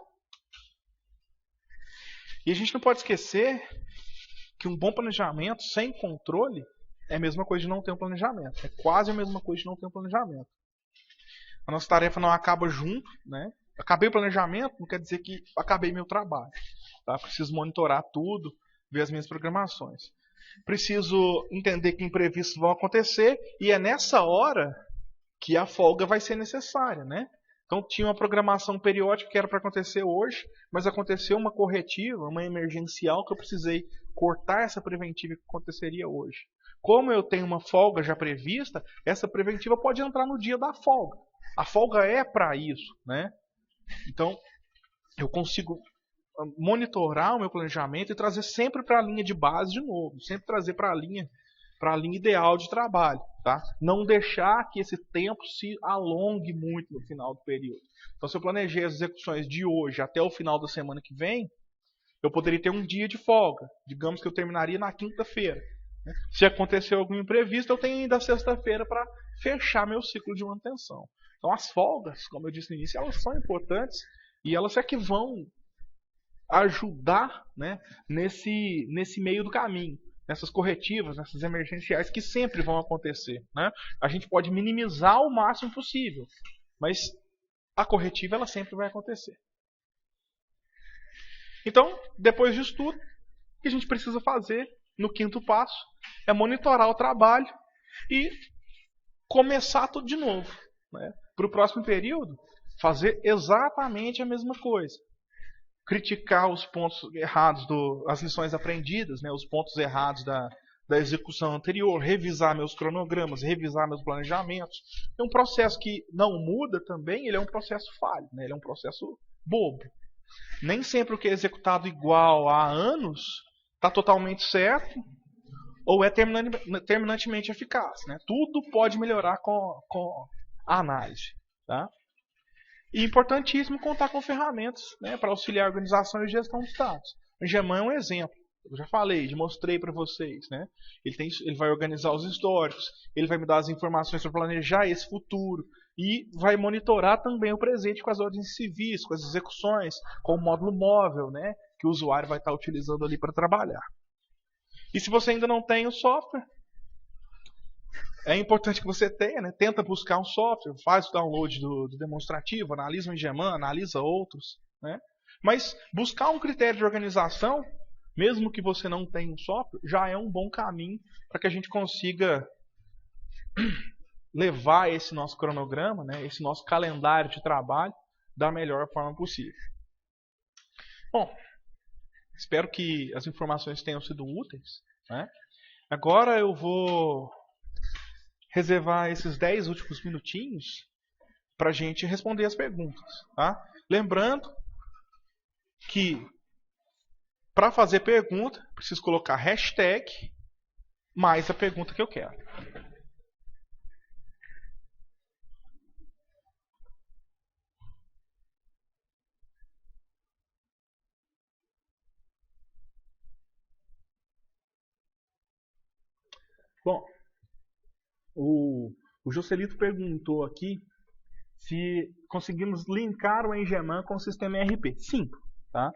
E a gente não pode esquecer que um bom planejamento sem controle é a mesma coisa de não ter um planejamento. É quase a mesma coisa de não ter um planejamento. A nossa tarefa não acaba junto, né? Acabei o planejamento, não quer dizer que acabei meu trabalho. Tá? Preciso monitorar tudo, ver as minhas programações. Preciso entender que imprevistos vão acontecer e é nessa hora que a folga vai ser necessária, né? Então tinha uma programação periódica que era para acontecer hoje, mas aconteceu uma corretiva, uma emergencial que eu precisei cortar essa preventiva que aconteceria hoje. Como eu tenho uma folga já prevista, essa preventiva pode entrar no dia da folga. A folga é para isso, né? Então eu consigo monitorar o meu planejamento e trazer sempre para a linha de base de novo, sempre trazer para a linha ideal de trabalho, tá? Não deixar que esse tempo se alongue muito no final do período. Então, se eu planejei as execuções de hoje até o final da semana que vem, eu poderia ter um dia de folga. Digamos que eu terminaria na quinta-feira. Né? Se acontecer algum imprevisto, eu tenho ainda a sexta-feira para fechar meu ciclo de manutenção. Então, as folgas, como eu disse no início, elas são importantes e elas é que vão ajudar, né, nesse meio do caminho. Nessas corretivas, nessas emergenciais que sempre vão acontecer. Né? A gente pode minimizar o máximo possível, mas a corretiva ela sempre vai acontecer. Então, depois disso tudo, o que a gente precisa fazer no quinto passo é monitorar o trabalho e começar tudo de novo. Né? Para o próximo período, fazer exatamente a mesma coisa. Criticar os pontos errados, as lições aprendidas, né, os pontos errados da execução anterior, revisar meus cronogramas, revisar meus planejamentos. É um processo que não muda também, ele é um processo falho, né, ele é um processo bobo. Nem sempre o que é executado igual há anos está totalmente certo ou é terminantemente eficaz. Né? Tudo pode melhorar com a análise. Tá? E importantíssimo contar com ferramentas, né, para auxiliar a organização e gestão dos dados. O Geman é um exemplo. Eu já falei, já mostrei para vocês. Né? Ele vai organizar os históricos, ele vai me dar as informações para planejar esse futuro e vai monitorar também o presente com as ordens civis, com as execuções, com o módulo móvel, né, que o usuário vai estar utilizando ali para trabalhar. E se você ainda não tem o software, é importante que você tenha, né? Tenta buscar um software, faz o download do demonstrativo, analisa um Geman, analisa outros. Né? Mas buscar um critério de organização, mesmo que você não tenha um software, já é um bom caminho para que a gente consiga levar esse nosso cronograma, né? Esse nosso calendário de trabalho da melhor forma possível. Bom, espero que as informações tenham sido úteis. Né? Agora eu vou reservar esses 10 últimos minutinhos para a gente responder as perguntas. Tá? Lembrando que para fazer pergunta, preciso colocar hashtag mais a pergunta que eu quero. Bom, o Joselito perguntou aqui se conseguimos linkar o Engeman com o sistema ERP. Sim, tá?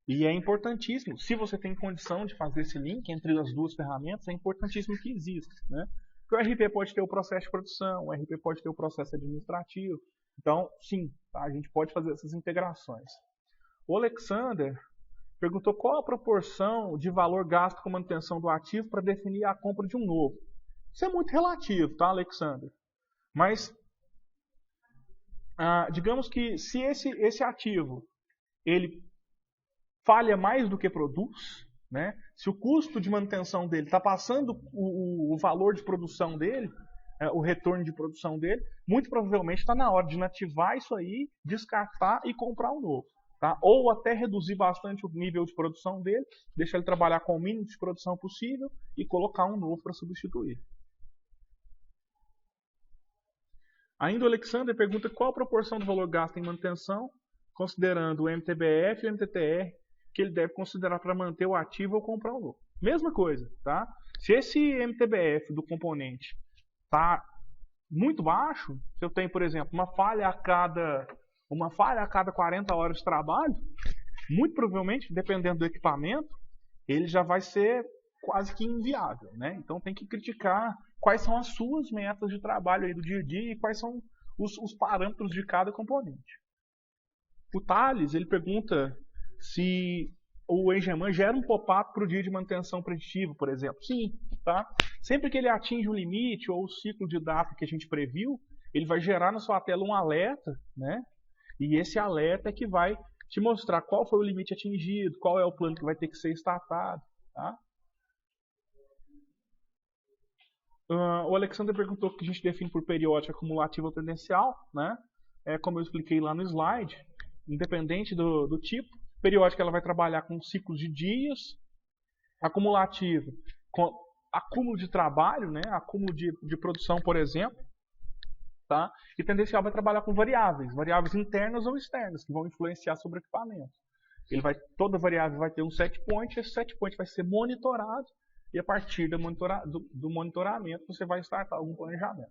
E é importantíssimo, se você tem condição de fazer esse link entre as duas ferramentas, é importantíssimo que exista. Né? Porque o ERP pode ter o processo de produção, o ERP pode ter o processo administrativo. Então, sim, tá? A gente pode fazer essas integrações. O Alexander perguntou qual a proporção de valor gasto com manutenção do ativo para definir a compra de um novo. Isso é muito relativo, tá, Alexander? Mas, digamos que se esse ativo ele falha mais do que produz, né? Se o custo de manutenção dele está passando o valor de produção dele, o retorno de produção dele, muito provavelmente está na hora de inativar isso aí, descartar e comprar um novo. Tá? Ou até reduzir bastante o nível de produção dele, deixar ele trabalhar com o mínimo de produção possível e colocar um novo para substituir. Ainda o Alexander pergunta qual a proporção do valor gasto em manutenção, considerando o MTBF e o MTTR, que ele deve considerar para manter o ativo ou comprar um novo. Mesma coisa, tá? Se esse MTBF do componente está muito baixo, se eu tenho, por exemplo, uma falha a cada 40 horas de trabalho, muito provavelmente, dependendo do equipamento, ele já vai ser quase que inviável, né? Então tem que criticar quais são as suas metas de trabalho aí do dia a dia e quais são os parâmetros de cada componente. O Thales, ele pergunta se o Engeman gera um pop-up para o dia de manutenção preditiva, por exemplo. Sim, tá? Sempre que ele atinge o limite ou o ciclo de data que a gente previu, ele vai gerar na sua tela um alerta, né? E esse alerta é que vai te mostrar qual foi o limite atingido, qual é o plano que vai ter que ser startado, tá? O Alexander perguntou o que a gente define por periódica acumulativa ou tendencial, né? Como eu expliquei lá no slide, independente do tipo. Periódica ela vai trabalhar com ciclos de dias, acumulativa com acúmulo de trabalho, né? Acúmulo de produção, por exemplo. Tá? E tendencial vai trabalhar com variáveis internas ou externas, que vão influenciar sobre o equipamento. Toda variável vai ter um set point, esse set point vai ser monitorado, e a partir do monitoramento você vai startar algum planejamento.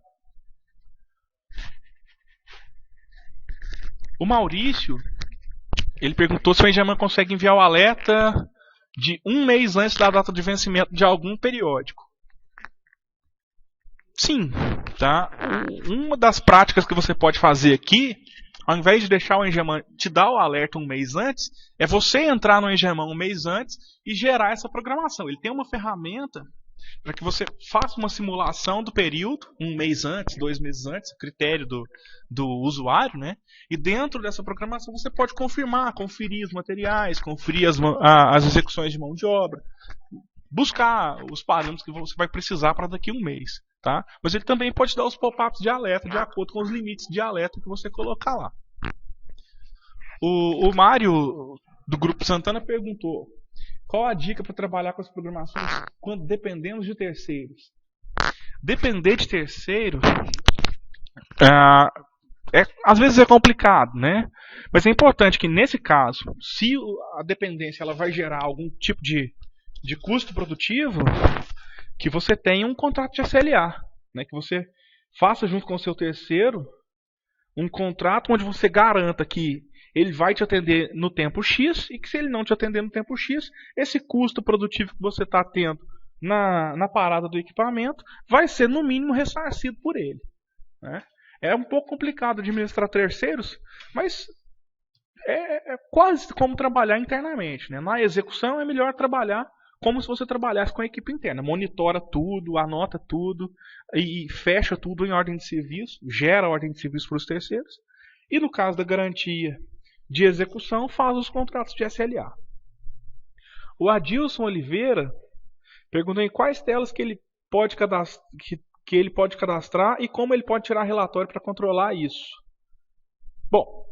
O Maurício, ele perguntou se o Engeman consegue enviar o alerta de um mês antes da data de vencimento de algum periódico. Sim, tá? Uma das práticas que você pode fazer aqui, ao invés de deixar o Engeman te dar o alerta um mês antes, é você entrar no Engeman um mês antes e gerar essa programação. Ele tem uma ferramenta para que você faça uma simulação do período, um mês antes, 2 meses antes, critério do usuário, né? E dentro dessa programação você pode conferir os materiais, conferir as execuções de mão de obra, buscar os parâmetros que você vai precisar para daqui a um mês. Tá? Mas ele também pode dar os pop-ups de alerta de acordo com os limites de alerta que você colocar lá. O Mário, do Grupo Santana, perguntou qual a dica para trabalhar com as programações quando dependemos de terceiros. Depender de terceiro às vezes é complicado, né? Mas é importante que nesse caso, se a dependência ela vai gerar algum tipo de custo produtivo, que você tenha um contrato de SLA, né? Que você faça junto com o seu terceiro um contrato onde você garanta que ele vai te atender no tempo X e que se ele não te atender no tempo X, esse custo produtivo que você está tendo na parada do equipamento vai ser no mínimo ressarcido por ele, né? É um pouco complicado administrar terceiros, mas é quase como trabalhar internamente, né? Na execução é melhor trabalhar como se você trabalhasse com a equipe interna. Monitora tudo, anota tudo e fecha tudo em ordem de serviço, gera ordem de serviço para os terceiros. E no caso da garantia de execução, faz os contratos de SLA. O Adilson Oliveira perguntou em quais telas que ele pode cadastrar e como ele pode tirar relatório para controlar isso. Bom,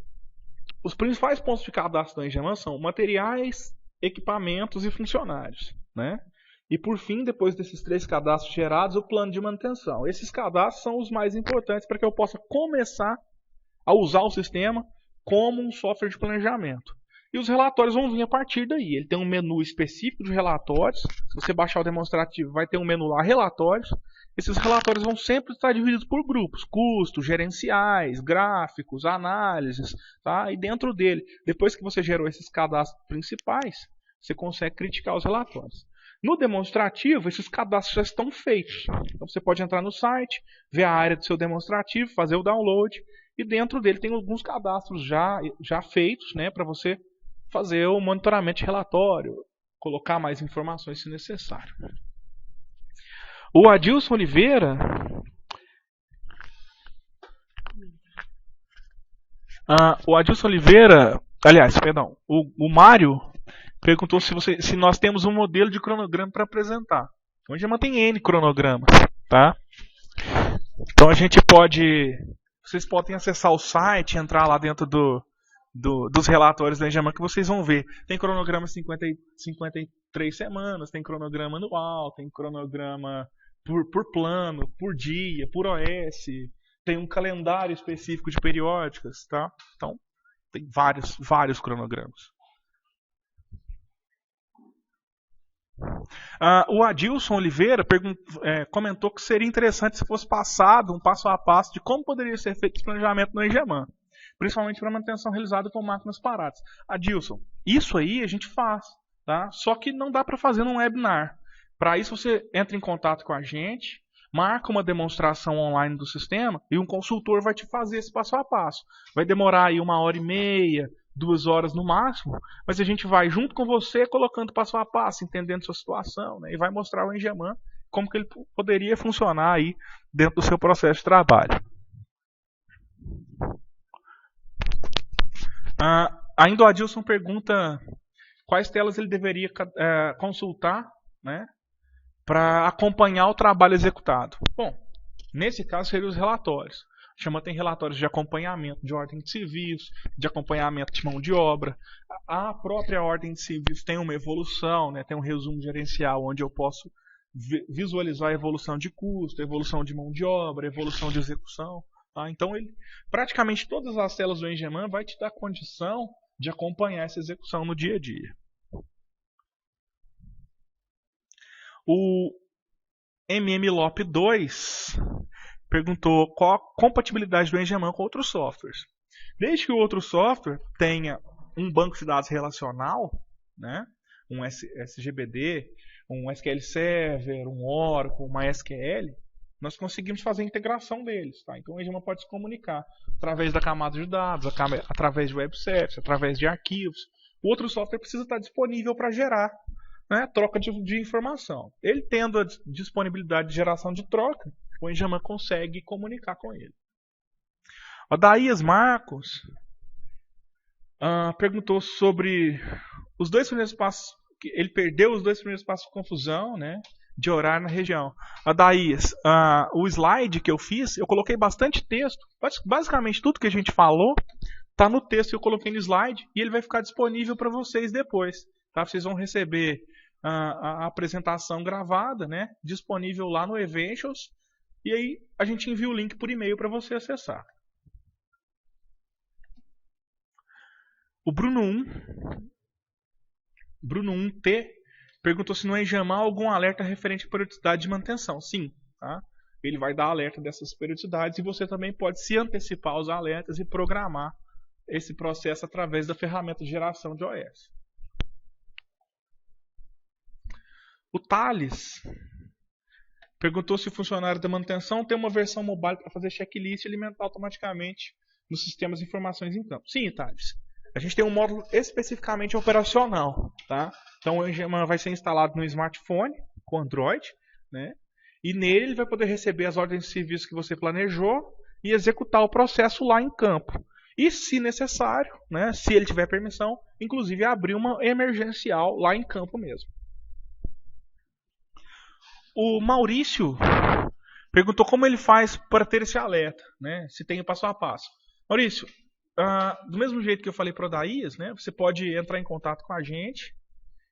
os principais pontos de cadastro da Engeman são materiais, equipamentos e funcionários, né? E por fim, depois desses 3 cadastros gerados, o plano de manutenção. Esses cadastros são os mais importantes para que eu possa começar a usar o sistema como um software de planejamento. E os relatórios vão vir a partir daí. Ele tem um menu específico de relatórios. Se você baixar o demonstrativo, vai ter um menu lá, relatórios. Esses relatórios vão sempre estar divididos por grupos, custos, gerenciais, gráficos, análises, tá? E dentro dele, depois que você gerou esses cadastros principais, você consegue criticar os relatórios. No demonstrativo, esses cadastros já estão feitos. Então você pode entrar no site, ver a área do seu demonstrativo, fazer o download, e dentro dele tem alguns cadastros já feitos, né, para você fazer o monitoramento de relatório, colocar mais informações se necessário. O Adilson Oliveira o Mário perguntou se nós temos um modelo de cronograma para apresentar. O Engeman tem N cronogramas, tá? Então vocês podem acessar o site, entrar lá dentro dos relatórios da Engeman que vocês vão ver. Tem cronograma 53 semanas, tem cronograma anual, tem cronograma por plano, por dia, por OS, tem um calendário específico de periódicas, tá? Então, tem vários cronogramas. O Adilson Oliveira comentou que seria interessante se fosse passado um passo a passo de como poderia ser feito esse planejamento no Engeman, principalmente para manutenção realizada com máquinas paradas. Adilson, isso aí a gente faz, tá? Só que não dá para fazer num webinar. Para isso você entra em contato com a gente, marca uma demonstração online do sistema e um consultor vai te fazer esse passo a passo. Vai demorar aí 1h30, 2 horas no máximo, mas a gente vai junto com você colocando passo a passo, entendendo sua situação, né, e vai mostrar ao Engeman como que ele poderia funcionar aí dentro do seu processo de trabalho. Ainda o Adilson pergunta quais telas ele deveria consultar, né, para acompanhar o trabalho executado. Bom, nesse caso seriam os relatórios. O Engeman tem relatórios de acompanhamento de ordem de serviço, de acompanhamento de mão de obra. A própria ordem de serviço tem uma evolução, né, tem um resumo gerencial onde eu posso visualizar a evolução de custo, a evolução de mão de obra, a evolução de execução. Tá? Então, praticamente todas as telas do Engeman vai te dar condição de acompanhar essa execução no dia a dia. O MMLOP2 perguntou qual a compatibilidade do Engeman com outros softwares. Desde que o outro software tenha um banco de dados relacional, né, um SGBD, um SQL Server, um Oracle, uma MySQL, nós conseguimos fazer a integração deles. Tá? Então o Engeman pode se comunicar através da camada de dados, através de web service, através de arquivos. O outro software precisa estar disponível para gerar, né, troca de informação. Ele tendo a disponibilidade de geração de troca, o Engeman consegue comunicar com ele. O Daías Marcos perguntou sobre os 2 primeiros passos. Ele perdeu os 2 primeiros passos de confusão, né, de horário na região. Daías, o slide que eu fiz, eu coloquei bastante texto. Basicamente tudo que a gente falou está no texto que eu coloquei no slide e ele vai ficar disponível para vocês depois. Tá? Vocês vão receber a apresentação gravada, né, disponível lá no Eventions. E aí a gente envia o link por e-mail para você acessar. O Bruno 1T perguntou se no Engeman há algum alerta referente à periodicidade de manutenção. Sim, tá? Ele vai dar alerta dessas periodicidades e você também pode se antecipar aos alertas e programar esse processo através da ferramenta de geração de OS. O Thales perguntou se o funcionário da manutenção tem uma versão mobile para fazer checklist e alimentar automaticamente nos sistemas de informações em campo. Sim, Thales. A gente tem um módulo especificamente operacional. Tá? Então o Engeman vai ser instalado no smartphone com Android, né? E nele ele vai poder receber as ordens de serviço que você planejou e executar o processo lá em campo. E, se necessário, né, se ele tiver permissão, inclusive abrir uma emergencial lá em campo mesmo. O Maurício perguntou como ele faz para ter esse alerta, né, se tem o passo a passo. Maurício, do mesmo jeito que eu falei para o Daías, né, você pode entrar em contato com a gente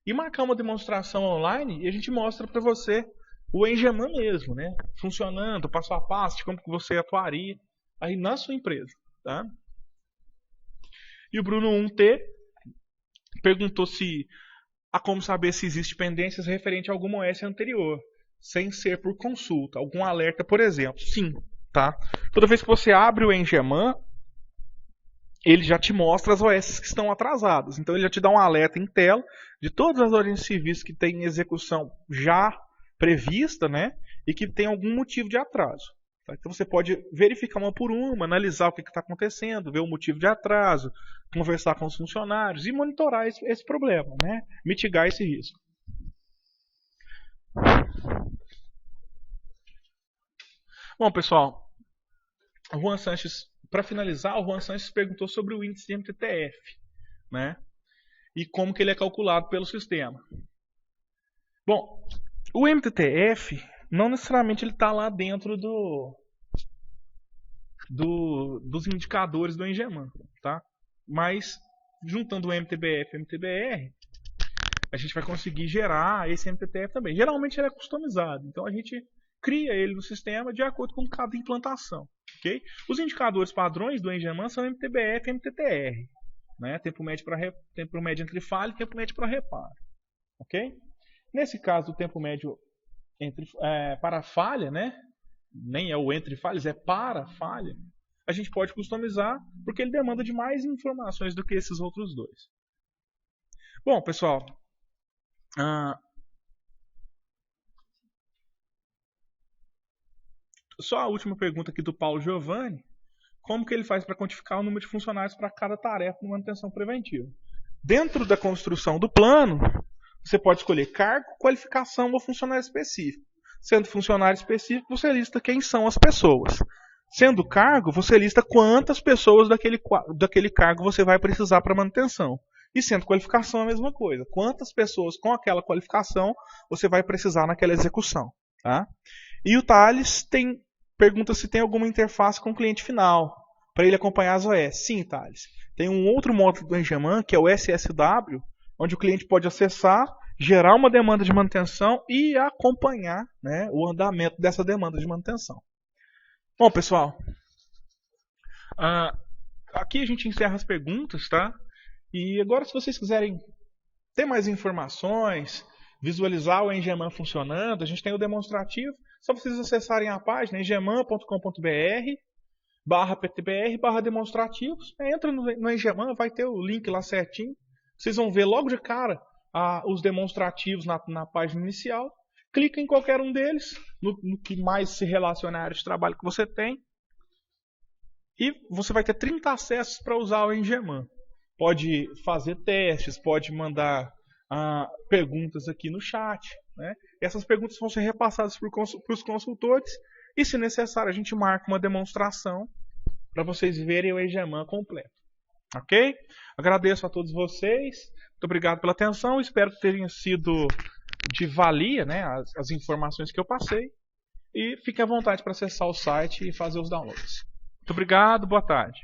e marcar uma demonstração online e a gente mostra para você o Engeman mesmo, né, funcionando, passo a passo, de como que você atuaria aí na sua empresa. Tá? E o Bruno 1T perguntou se há como saber se existe pendências referente a alguma OS anterior, sem ser por consulta, algum alerta, por exemplo. Sim, tá? Toda vez que você abre o Engeman, ele já te mostra as OS que estão atrasadas. Então ele já te dá um alerta em tela de todas as ordens de serviço que têm execução já prevista, né? E que tem algum motivo de atraso. Tá? Então você pode verificar uma por uma, analisar o que está acontecendo, ver o motivo de atraso, conversar com os funcionários e monitorar esse problema, né? Mitigar esse risco. Bom, pessoal, o Juan Sanches, para finalizar, o Juan Sanches perguntou sobre o índice de MTTF, né? E como que ele é calculado pelo sistema. Bom, o MTTF não necessariamente ele está lá dentro dos indicadores do Engeman, tá? Mas juntando o MTBF e o MTBR, a gente vai conseguir gerar esse MTTF também. Geralmente ele é customizado, então a gente cria ele no sistema de acordo com cada implantação. Okay? Os indicadores padrões do Engeman são MTBF e MTTR. Né? Tempo médio entre falha e tempo médio para reparo. Okay? Nesse caso, o tempo médio para falha, né? Nem é o entre falhas, é para falha, a gente pode customizar porque ele demanda de mais informações do que esses outros dois. Bom, pessoal, só a última pergunta aqui do Paulo Giovanni. Como que ele faz para quantificar o número de funcionários para cada tarefa de manutenção preventiva? Dentro da construção do plano, você pode escolher cargo, qualificação ou funcionário específico. Sendo funcionário específico, você lista quem são as pessoas. Sendo cargo, você lista quantas pessoas daquele cargo você vai precisar para manutenção. E sendo qualificação, a mesma coisa. Quantas pessoas com aquela qualificação você vai precisar naquela execução. Tá? E o Thales pergunta se tem alguma interface com o cliente final, para ele acompanhar as OS. Sim, Thales. Tem um outro módulo do Engeman, que é o SSW, onde o cliente pode acessar, gerar uma demanda de manutenção e acompanhar, né, o andamento dessa demanda de manutenção. Bom, pessoal, aqui a gente encerra as perguntas, tá? E agora, se vocês quiserem ter mais informações, visualizar o Engeman funcionando, a gente tem o demonstrativo. Só vocês acessarem a página engeman.com.br/ptbr/demonstrativos. Entra no Engeman, vai ter o link lá certinho. Vocês vão ver logo de cara os demonstrativos na página inicial. Clica em qualquer um deles, no que mais se relaciona à área de trabalho que você tem. E você vai ter 30 acessos para usar o Engeman. Pode fazer testes, pode mandar perguntas aqui no chat. Né? Essas perguntas vão ser repassadas para os consultores. E, se necessário, a gente marca uma demonstração para vocês verem o Engeman completo. Ok? Agradeço a todos vocês. Muito obrigado pela atenção. Espero que tenham sido de valia, né, as informações que eu passei. E fiquem à vontade para acessar o site e fazer os downloads. Muito obrigado. Boa tarde.